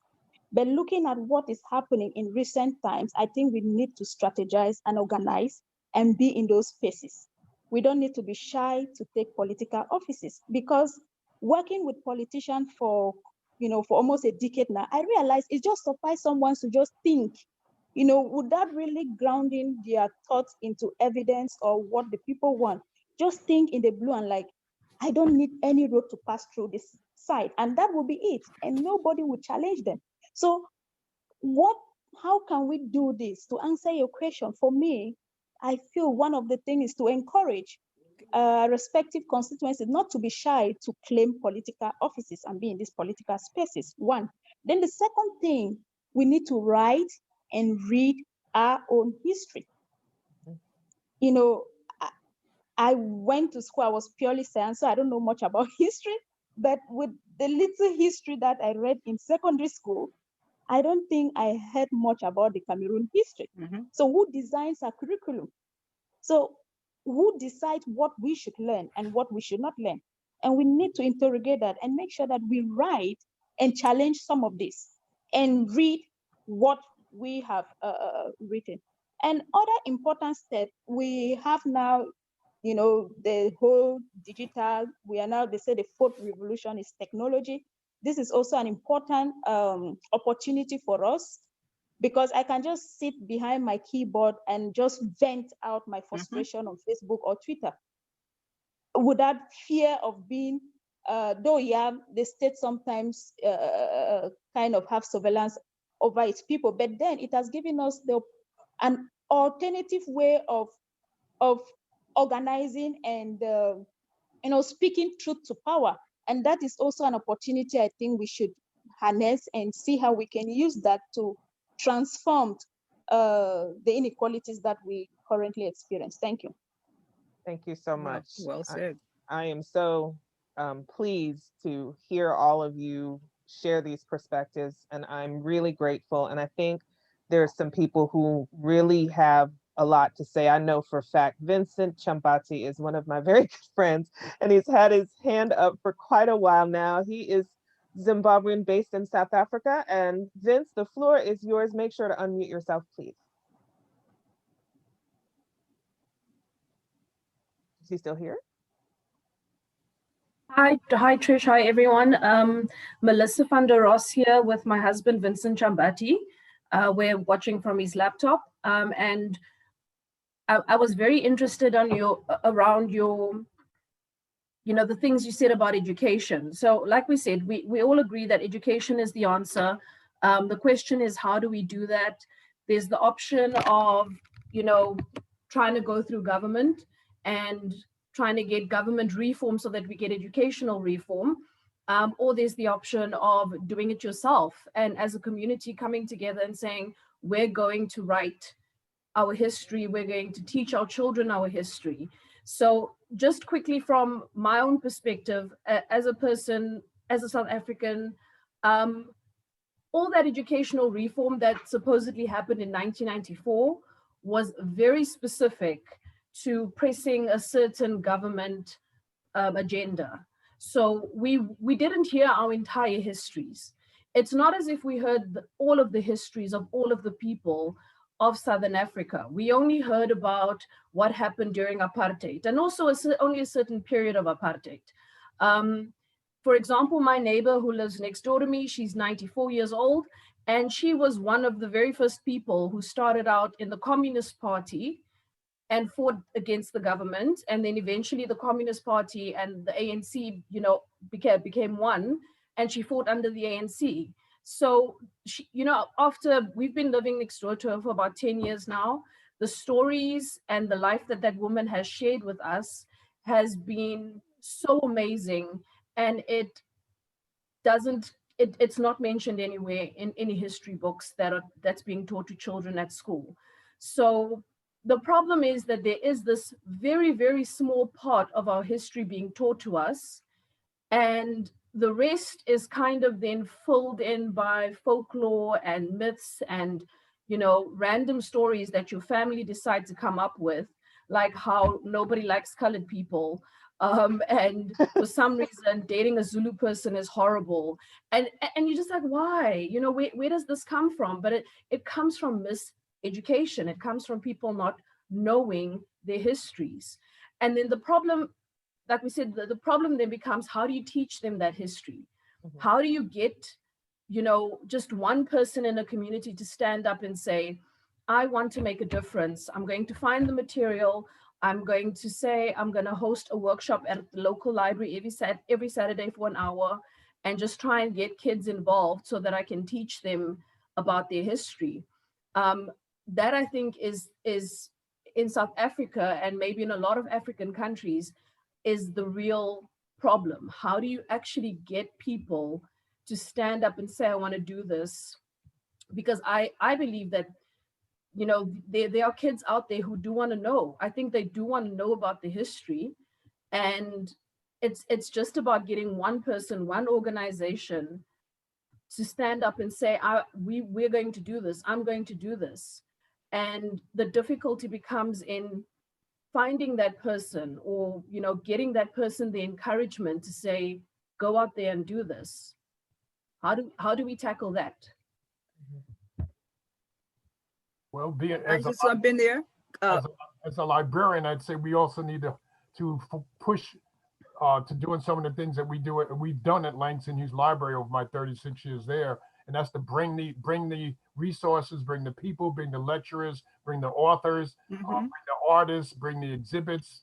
But looking at what is happening in recent times, I think we need to strategize and organize and be in those spaces. We don't need to be shy to take political offices, because working with politicians for almost a decade now, I realize it just suffices someone to just think, without really grounding their thoughts into evidence or what the people want. Just think in the blue and like, I don't need any road to pass through this side, and that will be it, and nobody will challenge them. So how can we do this? To answer your question, for me, I feel one of the things is to encourage respective constituencies not to be shy to claim political offices and be in these political spaces, one. Then the second thing, we need to write and read our own history. I went to school, I was purely science, so I don't know much about history, but with the little history that I read in secondary school, I don't think I heard much about the Cameroon history. So who designs our curriculum? So who decides what we should learn and what we should not learn? And we need to interrogate that and make sure that we write and challenge some of this and read what we have written. And other important step, we have now, the whole digital, we are now, they say the fourth revolution is technology. This is also an important opportunity for us, because I can just sit behind my keyboard and just vent out my frustration on Facebook or Twitter without fear of being, though the state sometimes kind of have surveillance over its people, but then it has given us an alternative way of organizing and speaking truth to power. And that is also an opportunity I think we should harness and see how we can use that to transform the inequalities that we currently experience. Thank you. Thank you so much. Well said. I am so pleased to hear all of you share these perspectives, and I'm really grateful. And I think there's some people who really have a lot to say. I know for a fact Vincent Chambati is one of my very good friends, and he's had his hand up for quite a while now. He is Zimbabwean based in South Africa. And Vince, the floor is yours. Make sure to unmute yourself, please. Is he still here? Hi Trish, hi everyone. Melissa van der Ross here with my husband Vincent Chambati. We're watching from his laptop, and I was very interested around your, the things you said about education. So like we said, we all agree that education is the answer. The question is, how do we do that? There's the option of, trying to go through government and trying to get government reform so that we get educational reform. Or there's the option of doing it yourself, and as a community coming together and saying, we're going to write our history, we're going to teach our children our history. So just quickly from my own perspective, as a person, as a South African, all that educational reform that supposedly happened in 1994 was very specific to pressing a certain government agenda. So we didn't hear our entire histories. It's not as if we heard all of the histories of all of the people of Southern Africa. We only heard about what happened during apartheid, and also only a certain period of apartheid. For example, my neighbor who lives next door to me, she's 94 years old, and she was one of the very first people who started out in the Communist Party and fought against the government. And then eventually the Communist Party and the ANC, became one, and she fought under the ANC. So, she, after we've been living next door to her for about 10 years now, the stories and the life that that woman has shared with us has been so amazing. And it's not mentioned anywhere in any history books that's being taught to children at school. So the problem is that there is this very, very small part of our history being taught to us. And the rest is kind of then filled in by folklore and myths and, you know, random stories that your family decide to come up with, like how nobody likes colored people. And for some reason, dating a Zulu person is horrible. And you're just like, why? You know, where does this come from? But it comes from miseducation. It comes from people not knowing their histories. And then the problem, like we said, the problem then becomes, how do you teach them that history? Mhm. How do you get, you know, just one person in a community to stand up and say, I want to make a difference. I'm going to find the material. I'm going to say, I'm going to host a workshop at the local library every Saturday for an hour, and just try and get kids involved so that I can teach them about their history. That I think is in South Africa, and maybe in a lot of African countries, is the real problem. How do you actually get people to stand up and say, I want to do this? Because I believe that, you know, there are kids out there who do want to know. I think they do want to know about the history. And it's just about getting one person, one organization to stand up and say, we're going to do this. I'm going to do this. And the difficulty becomes in finding that person, or, you know, getting that person the encouragement to say, go out there and do this. How do we tackle that? Well, being I as a, just jump in there. as a librarian, I'd say we also need to push to doing some of the things that we've done at Langston Hughes Library over my 36 years there, and that's to bring the resources, bring the people, bring the lecturers, bring the authors, bring the artists, bring the exhibits,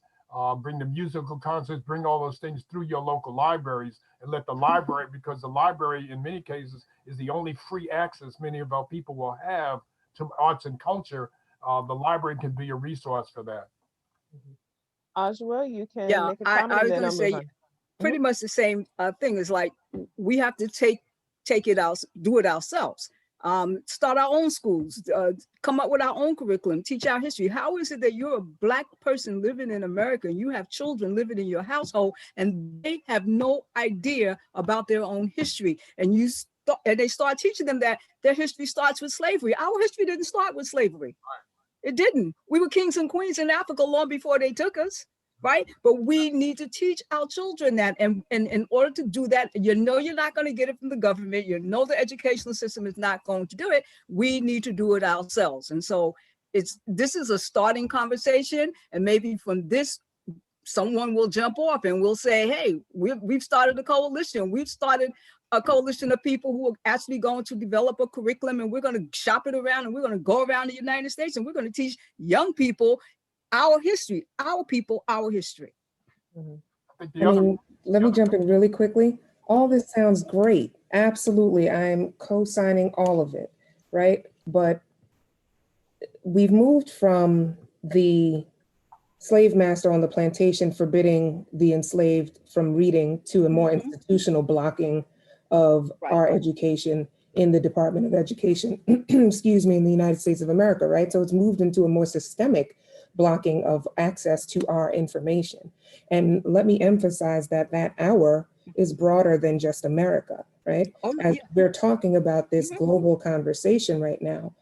bring the musical concerts, bring all those things through your local libraries, and let the library, because the library in many cases is the only free access many of our people will have to arts and culture. The library can be a resource for that. Ajwa, you can Yeah, make a I comment was and then gonna I'll move say on. pretty much the same thing. Is like, we have to take it out, do it ourselves. Start our own schools, come up with our own curriculum, teach our history. How is it that you're a Black person living in America and you have children living in your household and they have no idea about their own history, and they start teaching them that their history starts with slavery? Our history didn't start with slavery. It didn't. We were kings and queens in Africa long before they took us, right? But we need to teach our children that. And in order to do that, you know, you're not going to get it from the government. You know, the educational system is not going to do it. We need to do it ourselves. And so this is a starting conversation. And maybe from this, someone will jump off and we'll say, hey, we've started a coalition. We've started a coalition of people who are actually going to develop a curriculum, and we're going to shop it around, and we're going to go around the United States, and we're going to teach young people our history, our people, our history. I mean, let me jump in really quickly. All this sounds great. Absolutely. I'm co-signing all of it, right? But we've moved from the slave master on the plantation forbidding the enslaved from reading to a more institutional blocking of our education in the Department of Education, excuse me, in the United States of America, right? So it's moved into a more systemic blocking of access to our information. And let me emphasize that that hour is broader than just America, right? As we're talking about this global conversation right now.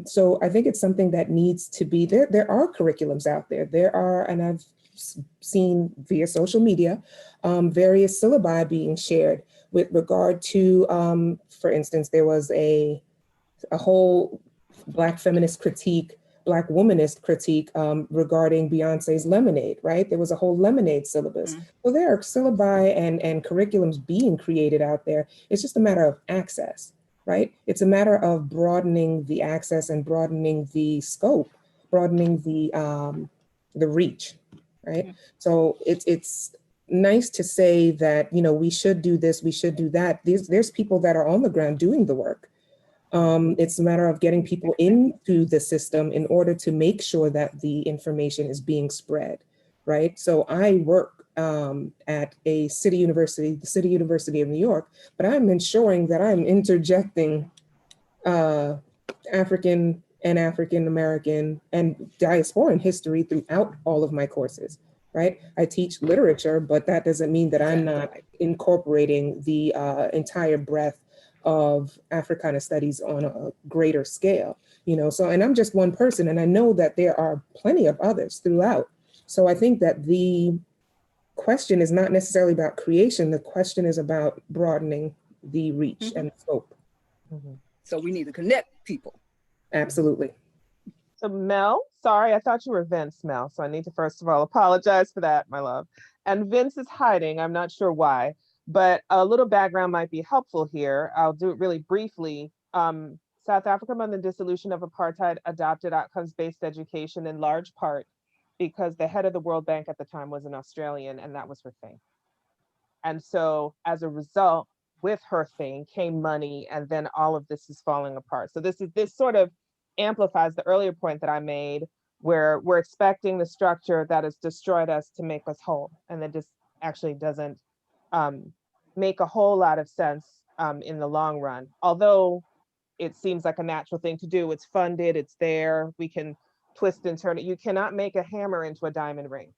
So I think it's something that needs to be there. There are curriculums out there. There are, and I've seen via social media, various syllabi being shared with regard to, for instance, there was a whole Black feminist critique, Black womanist critique regarding Beyonce's Lemonade, right? There was a whole Lemonade syllabus. So there are syllabi and curriculums being created out there. It's just a matter of access, right? It's a matter of broadening the access and broadening the scope, broadening the reach, right? So it's nice to say that, you know, we should do this, we should do that. There's people that are on the ground doing the work. It's a matter of getting people into the system in order to make sure that the information is being spread, right? So I work at a city university, the City University of New York, but I'm ensuring that I'm interjecting African and African American and diasporan history throughout all of my courses, right? I teach literature, but that doesn't mean that I'm not incorporating the entire breadth of Africana studies on a greater scale, you know? So, and I'm just one person, and I know that there are plenty of others throughout. So I think that the question is not necessarily about creation. The question is about broadening the reach and scope. So we need to connect people. Absolutely. So Mel, sorry, I thought you were Vince, Mel. So I need to first of all apologize for that, my love. And Vince is hiding. I'm not sure why, but a little background might be helpful here. I'll do it really briefly. South Africa, on the dissolution of apartheid, adopted outcomes-based education in large part because the head of the World Bank at the time was an Australian, and that was her thing. And so as a result, with her thing came money, and then all of this is falling apart. So this sort of amplifies the earlier point that I made, where we're expecting the structure that has destroyed us to make us whole. And that just actually doesn't make a whole lot of sense in the long run. Although it seems like a natural thing to do. It's funded, it's there, we can twist and turn it. You cannot make a hammer into a diamond ring.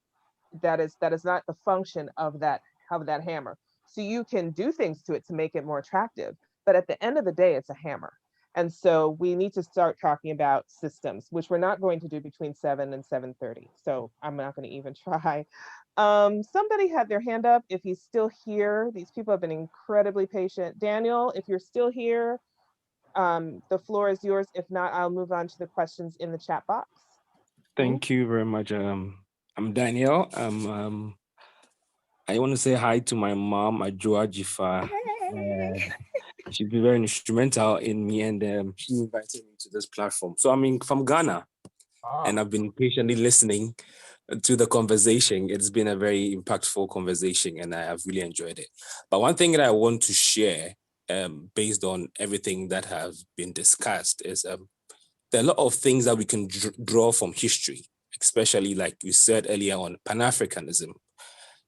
That is not the function of that hammer. So you can do things to it to make it more attractive, but at the end of the day, it's a hammer. And so we need to start talking about systems, which we're not going to do between 7 and 7:30. So I'm not going to even try. Somebody had their hand up. If he's still here, these people have been incredibly patient. Daniel, if you're still here, the floor is yours. If not, I'll move on to the questions in the chat box. Thank you very much. I'm Daniel. I want to say hi to my mom, Ajua Jifa. She's been very instrumental in me, and she invited me to this platform. So I'm from Ghana, and I've been patiently listening to the conversation. It's been a very impactful conversation, and I have really enjoyed it. But one thing that I want to share, based on everything that has been discussed, is there are a lot of things that we can draw from history, especially like you said earlier on Pan-Africanism.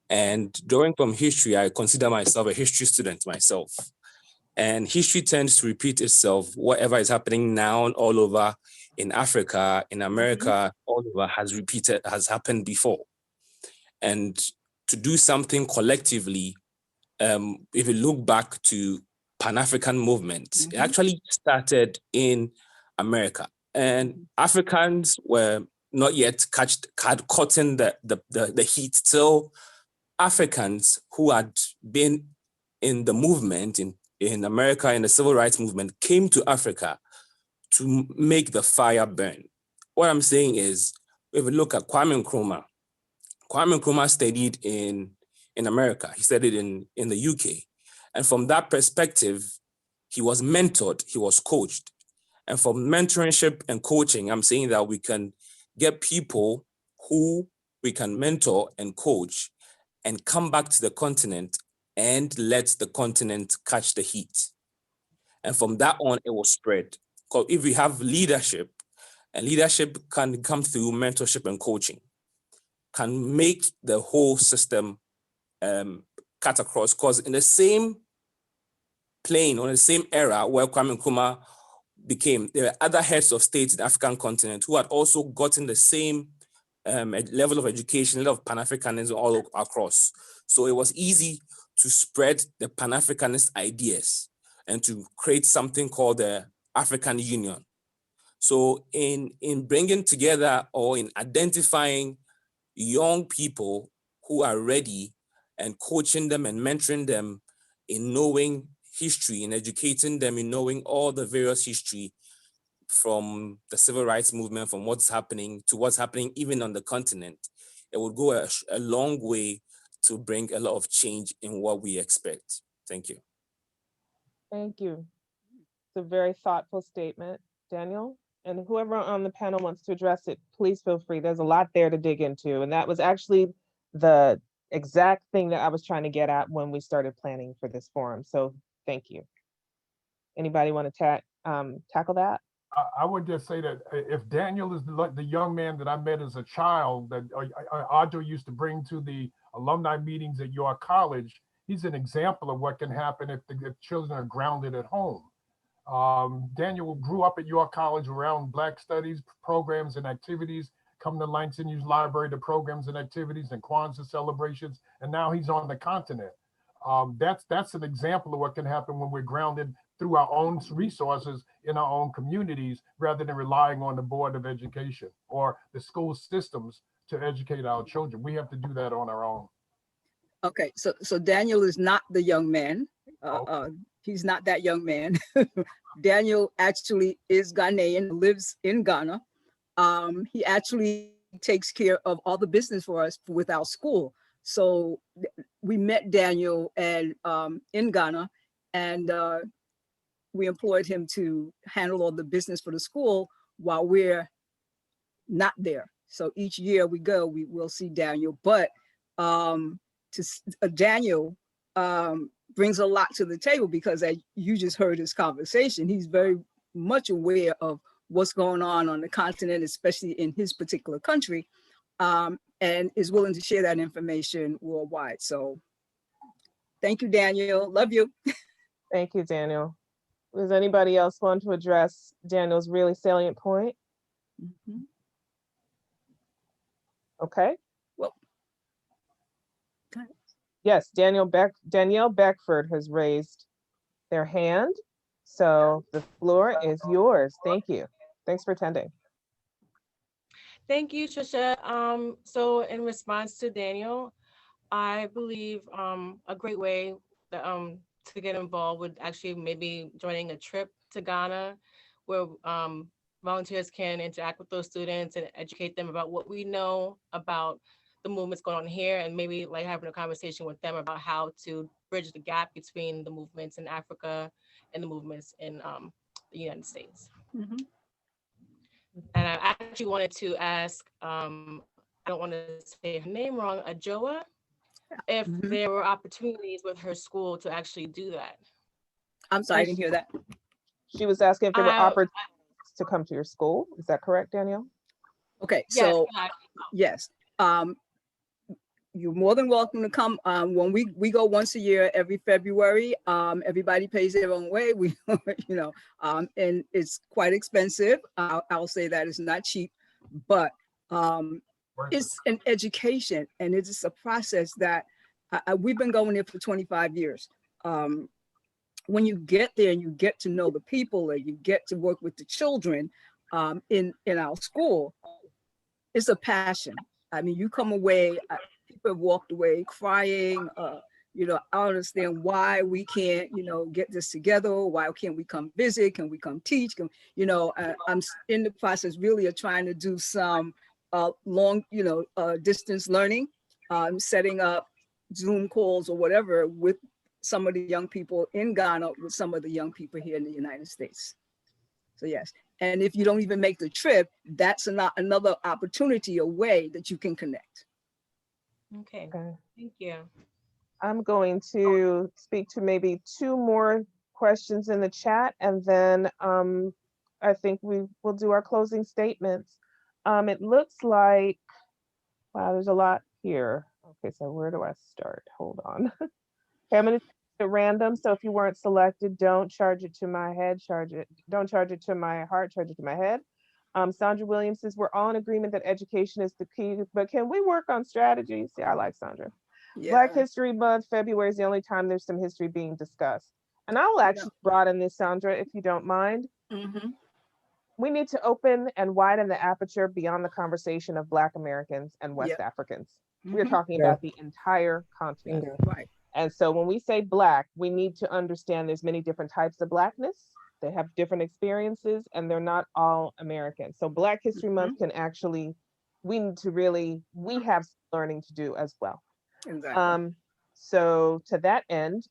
And drawing from history, I consider myself a history student myself. And history tends to repeat itself. Whatever is happening now all over in Africa, in America, all over has happened before. And to do something collectively, if you look back to Pan-African movements, it actually started in America. And Africans were not yet caught in the heat till Africans who had been in the movement in America, in the civil rights movement, came to Africa to make the fire burn. What I'm saying is, if we look at Kwame Nkrumah studied in America. He studied in the UK. And from that perspective, he was mentored, he was coached. And from mentorship and coaching, I'm saying that we can get people who we can mentor and coach and come back to the continent and let the continent catch the heat. And from that on, it will spread. Because if we have leadership, and leadership can come through mentorship and coaching, can make the whole system cut across. Because in the same plane, or the same era where Kwame Nkrumah became, there were other heads of states in the African continent who had also gotten the same level of education, level of Pan-Africanism all across. So it was easy to spread the Pan-Africanist ideas and to create something called the African Union. So in bringing together or in identifying young people who are ready and coaching them and mentoring them in knowing history and educating them in knowing all the various history from the civil rights movement, from what's happening to what's happening even on the continent, it would go a long way to bring a lot of change in what we expect. Thank you. Thank you. It's a very thoughtful statement, Daniel. And whoever on the panel wants to address it, please feel free. There's a lot there to dig into. And that was actually the exact thing that I was trying to get at when we started planning for this forum. So thank you. Anybody want to tackle that? I would just say that if Daniel is the young man that I met as a child that Audrey used to bring to the alumni meetings at York College, he's an example of what can happen if the children are grounded at home. Daniel grew up at York College around Black studies programs and activities come to Langston Hughes Library to programs and activities and Kwanzaa celebrations, and now he's on the continent. That's an example of what can happen when we're grounded through our own resources in our own communities, rather than relying on the Board of Education or the school systems to educate our children. We have to do that on our own. Okay, so Daniel is not the young man. He's not that young man. Daniel actually is Ghanaian, lives in Ghana. He actually takes care of all the business for us with our school. So we met Daniel and in Ghana, and we employed him to handle all the business for the school while we're not there. So each year we go, we will see Daniel. But Daniel brings a lot to the table, because as you just heard his conversation, he's very much aware of what's going on the continent, especially in his particular country, and is willing to share that information worldwide. So thank you, Daniel. Love you. Thank you, Daniel. Does anybody else want to address Daniel's really salient point? Mhm. Okay. Well, okay. Yes, Danielle Beckford has raised their hand. So the floor is yours. Thank you. Thanks for attending. Thank you, Trisha. So in response to Daniel, I believe a great way that, to get involved would actually maybe joining a trip to Ghana, where volunteers can interact with those students and educate them about what we know about the movements going on here, and maybe like having a conversation with them about how to bridge the gap between the movements in Africa and the movements in the United States. Mhm. And I actually wanted to ask, I don't want to say her name wrong, Ajoa, if Mhm. there were opportunities with her school to actually do that. I'm sorry, I didn't hear that. She was asking if there were I- opportunities to come to your school. Is that correct, Danielle? Okay, Yes, so I- yes, you're more than welcome to come. When we go once a year, every February. Everybody pays their own way. We, and it's quite expensive. I'll say that it's not cheap, but it's an education, and it's a process that we've been going there for 25 years. When you get there and you get to know the people, and you get to work with the children in our school, it's a passion. I mean, you come away, people have walked away crying. I don't understand why we can't, get this together. Why can't we come visit? Can we come teach? I'm in the process really of trying to do some long, distance learning, setting up Zoom calls or whatever with some of the young people in Ghana, with some of the young people here in the United States. So yes, and if you don't even make the trip, that's another opportunity, a way that you can connect. Okay, Okay. thank you. I'm going to speak to maybe two more questions in the chat, and then I think we will do our closing statements. It looks like, wow, there's a lot here. Okay, so where do I start? Hold on. Okay, I'm going to at random. So if you weren't selected, don't charge it to my head, don't charge it to my heart, charge it to my head. Sandra Williams says, we're all in agreement that education is the key, but can we work on strategies? Yeah, I like Sandra. Yeah. Black History Month, February is the only time there's some history being discussed. And I'll actually broaden this, Sandra, if you don't mind. Mm-hmm. We need to open and widen the aperture beyond the conversation of Black Americans and West Yep. Africans. Mm-hmm. We're talking about the entire continent. Right. And so when we say Black, we need to understand there's many different types of Blackness. They have different experiences, and they're not all American. So Black History Month can actually, we have learning to do as well. Exactly. So to that end,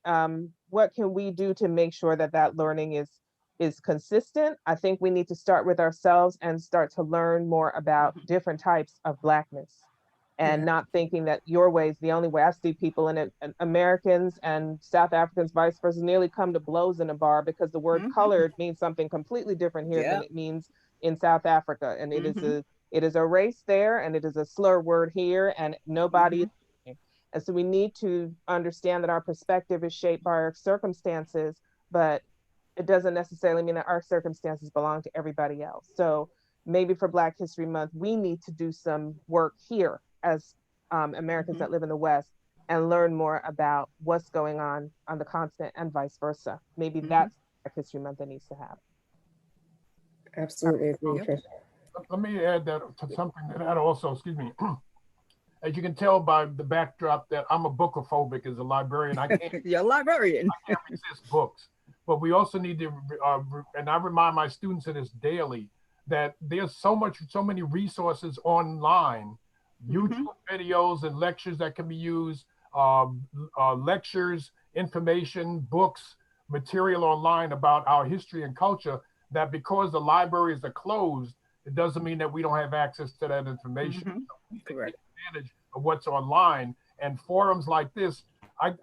what can we do to make sure that that learning is consistent? I think we need to start with ourselves and start to learn more about different types of Blackness, and not thinking that your way is the only way. I see people in it, and Americans and South Africans, vice versa, nearly come to blows in a bar because the word colored means something completely different here than it means in South Africa. And it is a race there, and it is a slur word here, and nobody. And so we need to understand that our perspective is shaped by our circumstances, but it doesn't necessarily mean that our circumstances belong to everybody else. So maybe for Black History Month, we need to do some work here as Americans that live in the West and learn more about what's going on the continent and vice versa. Maybe that's Black History Month that needs to happen. Absolutely agree, Trish. Let me add that to something that also, excuse me, as you can tell by the backdrop that I'm a bookophobic as a librarian. I can't. You're a librarian. I can't resist books. But we also need to, and I remind my students of this daily, that there's so many resources online, YouTube videos and lectures that can be used, lectures, information, books, material online about our history and culture, that because the libraries are closed, it doesn't mean that we don't have access to that information. So Correct. advantage of what's online, and forums like this,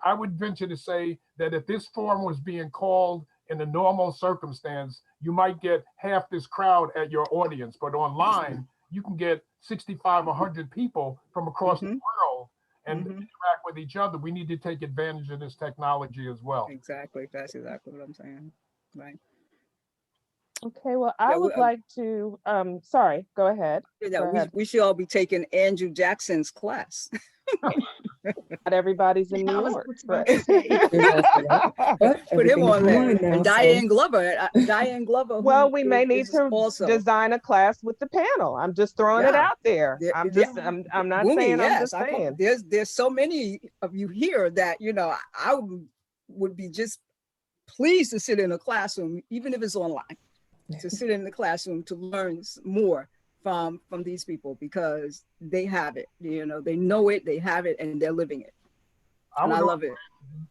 I would venture to say that if this forum was being called in a normal circumstance, you might get half this crowd at your audience, but online you can get 65, 100 people from across the world and interact with each other. We need to take advantage of this technology as well. Exactly. That's exactly what I'm saying. Right. Okay, well, I would like to, sorry, go ahead. We should all be taking Andrew Jackson's class. Not everybody's in New York. But Put him on there. And Diane Glover. Diane Glover. Well, we may need to design a class with the panel. I'm just throwing it out there. I'm not saying, I'm just saying. There's so many of you here that, you know, I would be just pleased to sit in a classroom, even if it's online, to sit in the classroom to learn more from these people, because they have it, you know, they know it, they have it, and they're living it. And I love it.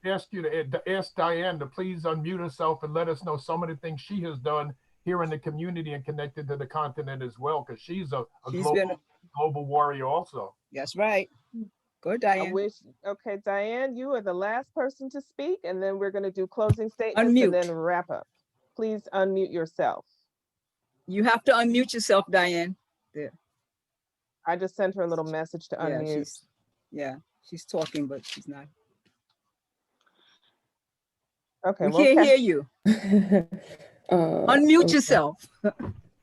Ask you to ask Diane to please unmute herself and let us know some of the things she has done here in the community and connected to the continent as well, because she's a global warrior also. That's right. Go, Diane. Okay, Diane, you are the last person to speak, and then we're going to do closing statements and then wrap up. Please unmute yourself. You have to unmute yourself, Diane. There. I just sent her a little message to unmute. She's talking, but she's not. Okay, we can't hear you. Unmute yourself.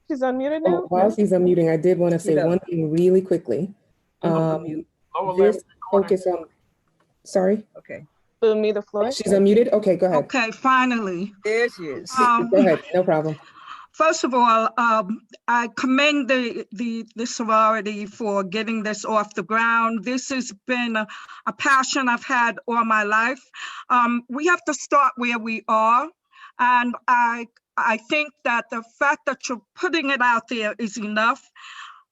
She's unmuted now? While she's unmuting, I did want to say one thing really quickly. This focus on, sorry? Okay. Boom, me the floor. She's unmuted? Okay, go ahead. Okay, finally. There she is. Go ahead, no problem. First of all, I commend the sorority for getting this off the ground. This has been a passion I've had all my life. We have to start where we are. And I think that the fact that you're putting it out there is enough.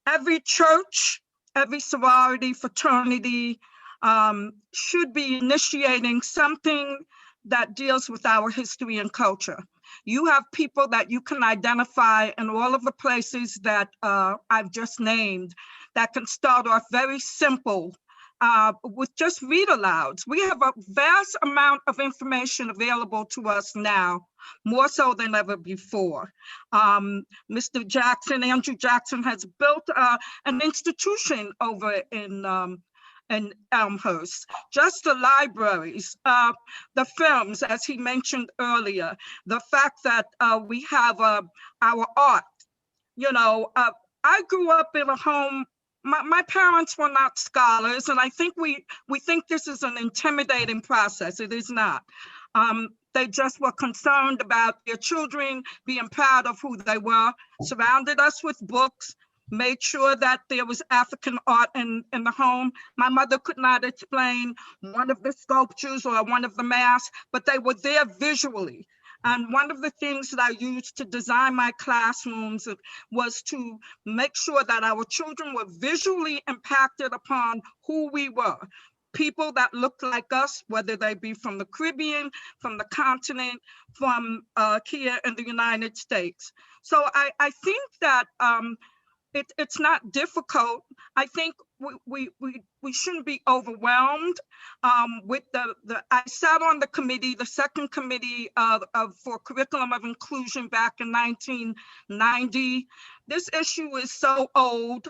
Every church, every sorority, fraternity should be initiating something that deals with our history and culture. You have people that you can identify in all of the places that I've just named that can start off very simple with just read alouds. We have a vast amount of information available to us now, more so than ever before. Mr. Jackson, Andrew Jackson, has built an institution over in Elmhurst, just the libraries, the films, as he mentioned earlier, the fact that we have our art. You know, I grew up in a home, my parents were not scholars, and I think we think this is an intimidating process. It is not. They just were concerned about their children being proud of who they were, surrounded us with books, made sure that there was African art in the home. My mother could not explain one of the sculptures or one of the masks, but they were there visually. And one of the things that I used to design my classrooms was to make sure that our children were visually impacted upon who we were. People that looked like us, whether they be from the Caribbean, from the continent, from here in the United States. So I think that it's not difficult. I think we shouldn't be overwhelmed with I sat on the committee, the second committee for curriculum of inclusion back in 1990. This issue is so old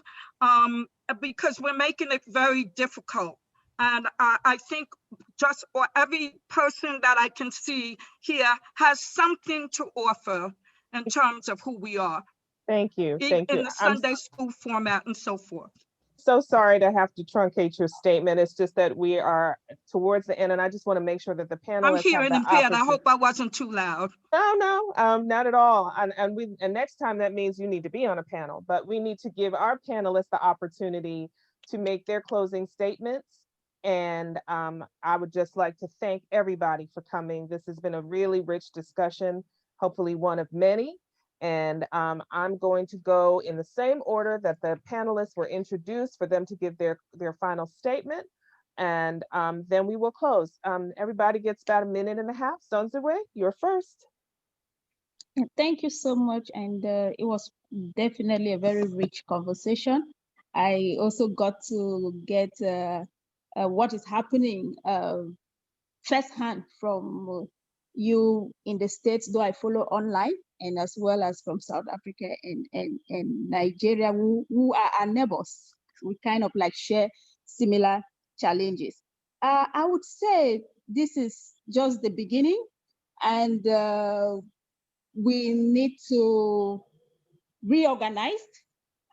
because we're making it very difficult. And I think just every person that I can see here has something to offer in terms of who we are. Thank you. Thank in you. the I'm Sunday school format and so forth. so sorry to have to truncate your statement. It's just that we are towards the end, and I just want to make sure that the I'm panelists have hearing the impaired. I opportunity. hope I wasn't too loud. No, not at all. And next time that means you need to be on a panel, but we need to give our panelists the opportunity to make their closing statements. And I would just like to thank everybody for coming. This has been a really rich discussion, hopefully one of many. And I'm going to go in the same order that the panelists were introduced for them to give their final statement. And then we will close. Everybody gets about a minute and a half. Sonzue, you're first. Thank you so much. And it was definitely a very rich conversation. I also got to get what is happening firsthand from you in the States, though I follow online, and as well as from South Africa and Nigeria, who are our neighbors. We kind of like share similar challenges. I would say this is just the beginning, and we need to reorganize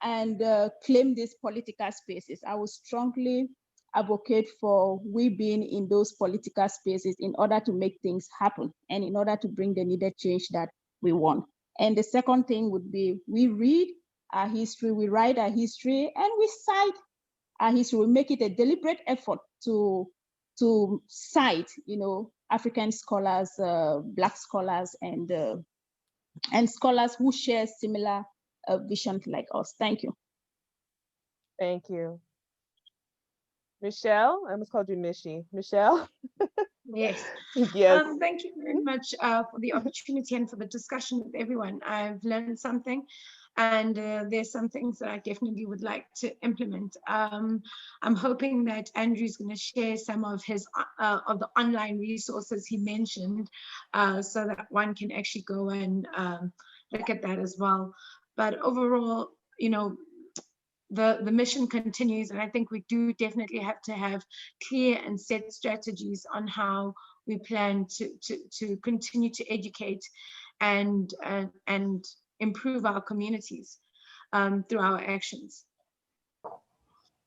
and claim these political spaces. I would strongly advocate for we being in those political spaces in order to make things happen and in order to bring the needed change that we want. And the second thing would be we read our history, we write our history, and we cite our history. We make it a deliberate effort to cite, African scholars, Black scholars, and scholars who share similar visions like us. Thank you. Thank you. Michelle, I almost called you Mishi. Michelle? Yes. Yes. Thank you very much for the opportunity and for the discussion with everyone. I've learned something, and there's some things that I definitely would like to implement. I'm hoping that Andrew's going to share some of his of the online resources he mentioned, so that one can actually go and look at that as well. But overall, the mission continues, and I think we do definitely have to have clear and set strategies on how we plan to continue to educate and improve our communities through our actions.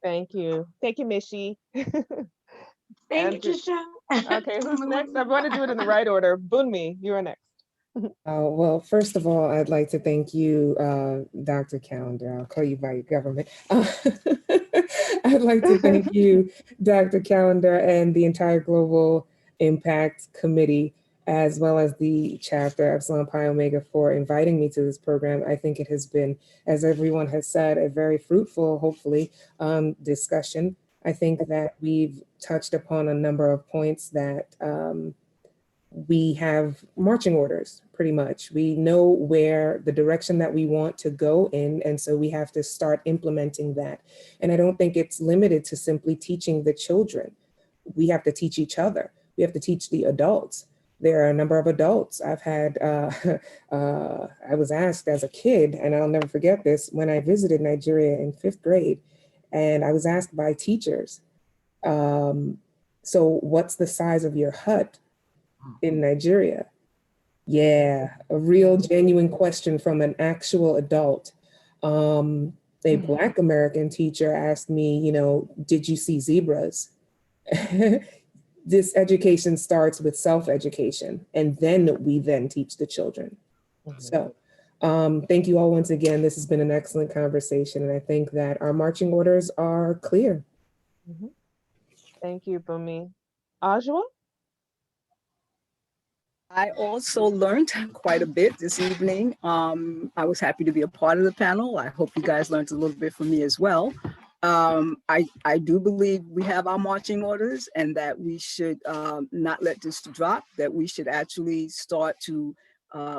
Thank you. Thank you, Mishi. Thank you, Trisha. Okay, who's next? I want to do it in the right order. Bunmi, you are next. Well, first of all, I'd like to thank you, Dr. Calendar. I'll call you by your government. I'd like to thank you, Dr. Calendar, and the entire Global Impact Committee, as well as the chapter Epsilon Pi Omega for inviting me to this program. I think it has been, as everyone has said, a very fruitful, hopefully, discussion. I think that we've touched upon a number of points that we have marching orders, pretty much. We know where the direction that we want to go in, and so we have to start implementing that. And I don't think it's limited to simply teaching the children. We have to teach each other. We have to teach the adults. There are a number of adults. I've had, I was asked as a kid, and I'll never forget this, when I visited Nigeria in 5th grade, and I was asked by teachers, so what's the size of your hut in Nigeria? Yeah, a real genuine question from an actual adult. A Black American teacher asked me, did you see zebras? This education starts with self-education, and then we then teach the children. So thank you all once again. This has been an excellent conversation, and I think that our marching orders are clear. Thank you, Bunmi. Ajwa? I also learned quite a bit this evening. I was happy to be a part of the panel. I hope you guys learned a little bit from me as well. I do believe we have our marching orders and that we should not let this drop, that we should actually start to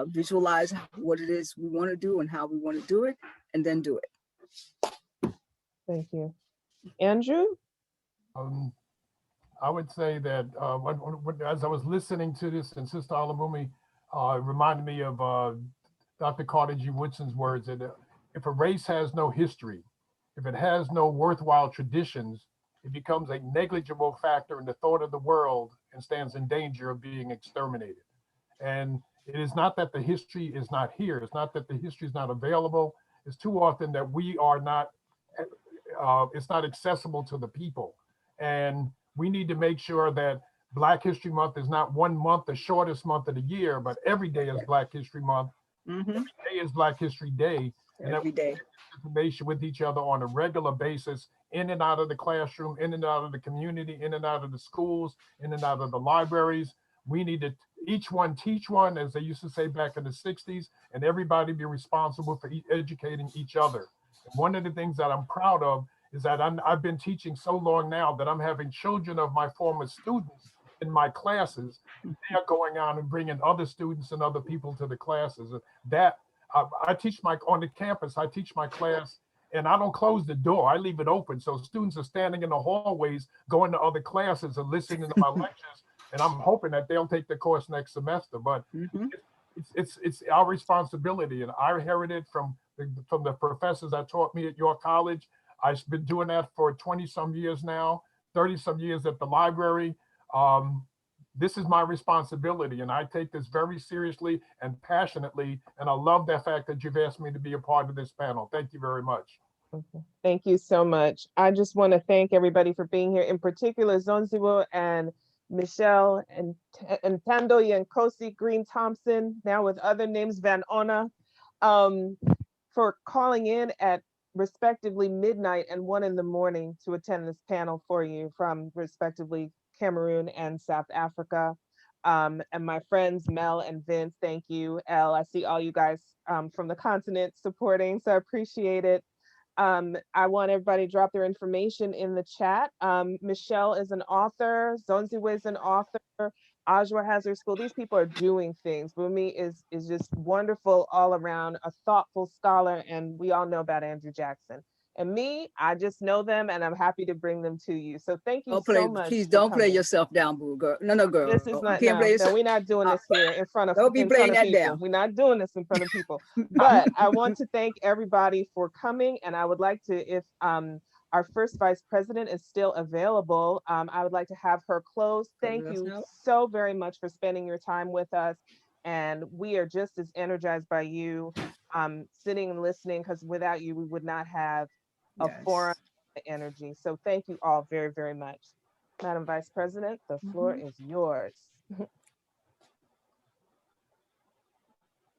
visualize what it is we want to do and how we want to do it, and then do it. Thank you. Andrew? I would say that as I was listening to this, and Sister Alamumi reminded me of Dr. Carter G. Woodson's words that if a race has no history, if it has no worthwhile traditions, it becomes a negligible factor in the thought of the world and stands in danger of being exterminated. And It is not that the history is not here. It's not that the history is not available. It's too often that we are not, it's not accessible to the people. And we need to make sure that Black History Month is not one month, the shortest month of the year, but every day is Black History Month. Every day is Black History Day. And that we Every day. share information with each other on a regular basis, in and out of the classroom, in and out of the community, in and out of the schools, in and out of the libraries. We need to each one teach one, as they used to say back in the 60s, and everybody be responsible for educating each other. And one of the things that I'm proud of is that I've been teaching so long now that I'm having children of my former students in my classes. They are going on and bringing other students and other people to the classes. That I teach on the campus, I teach my class, and I don't close the door. I leave it open. So students are standing in the hallways, going to other classes and listening to my lectures. And I'm hoping that they'll take the course next semester. But it's our responsibility, and I inherited from the professors that taught me at York College. I've been doing that for 20 some years now, 30 some years at the library. This is my responsibility, and I take this very seriously and passionately. And I love the fact that you've asked me to be a part of this panel. Thank you very much. Thank you so much. I just want to thank everybody for being here, in particular Zonziwe and Michelle and Tando Yankosi Green Thompson, now with other names, Van Ona, for calling in at respectively midnight and 1 in the morning to attend this panel for you from respectively Cameroon and South Africa. And my friends Mel and Vince, thank you. Elle, I see all you guys from the continent supporting, so I appreciate it. I want everybody to drop their information in the chat. Michelle is an author, Zonziwe is an author, Ajwa has her school. These people are doing things. Bumi is just wonderful all around, a thoughtful scholar, and we all know about Andrew Jackson. And me, I just know them, and I'm happy to bring them to you. So thank you so much. Please don't play yourself down, boo girl. No, girl. This is not, no, we're not doing this here in front of, don't be playing that people. down. We're not doing this in front of people. But I want to thank everybody for coming, and I would like to, if our first vice president is still available, I would like to have her close. Thank you so very much for spending your time with us. And we are just as energized by you sitting and listening, because without you, we would not have a forum energy. So thank you all very, very much. Madam Vice President, the floor is yours.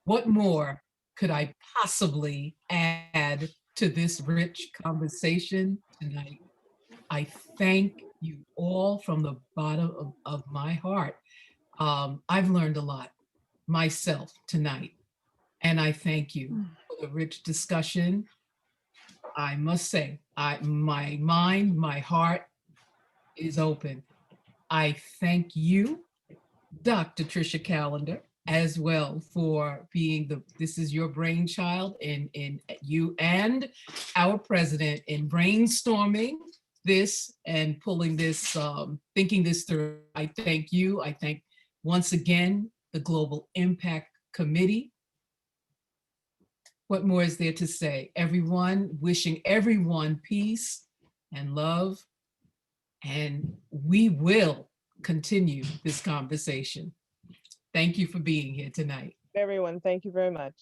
What more could I possibly add to this rich conversation tonight? I thank you all from the bottom of my heart. I've learned a lot myself tonight, and I thank you for the rich discussion. I must say, my mind, my heart is open. I thank you, Dr. Tricia Callender, as well, for being this is your brainchild, in you and our president in brainstorming this and pulling this, thinking this through. I thank you. I thank once again the Global Impact Committee. What more is there to say? Everyone, wishing everyone peace and love, and we will continue this conversation. Thank you for being here tonight. Everyone, thank you very much.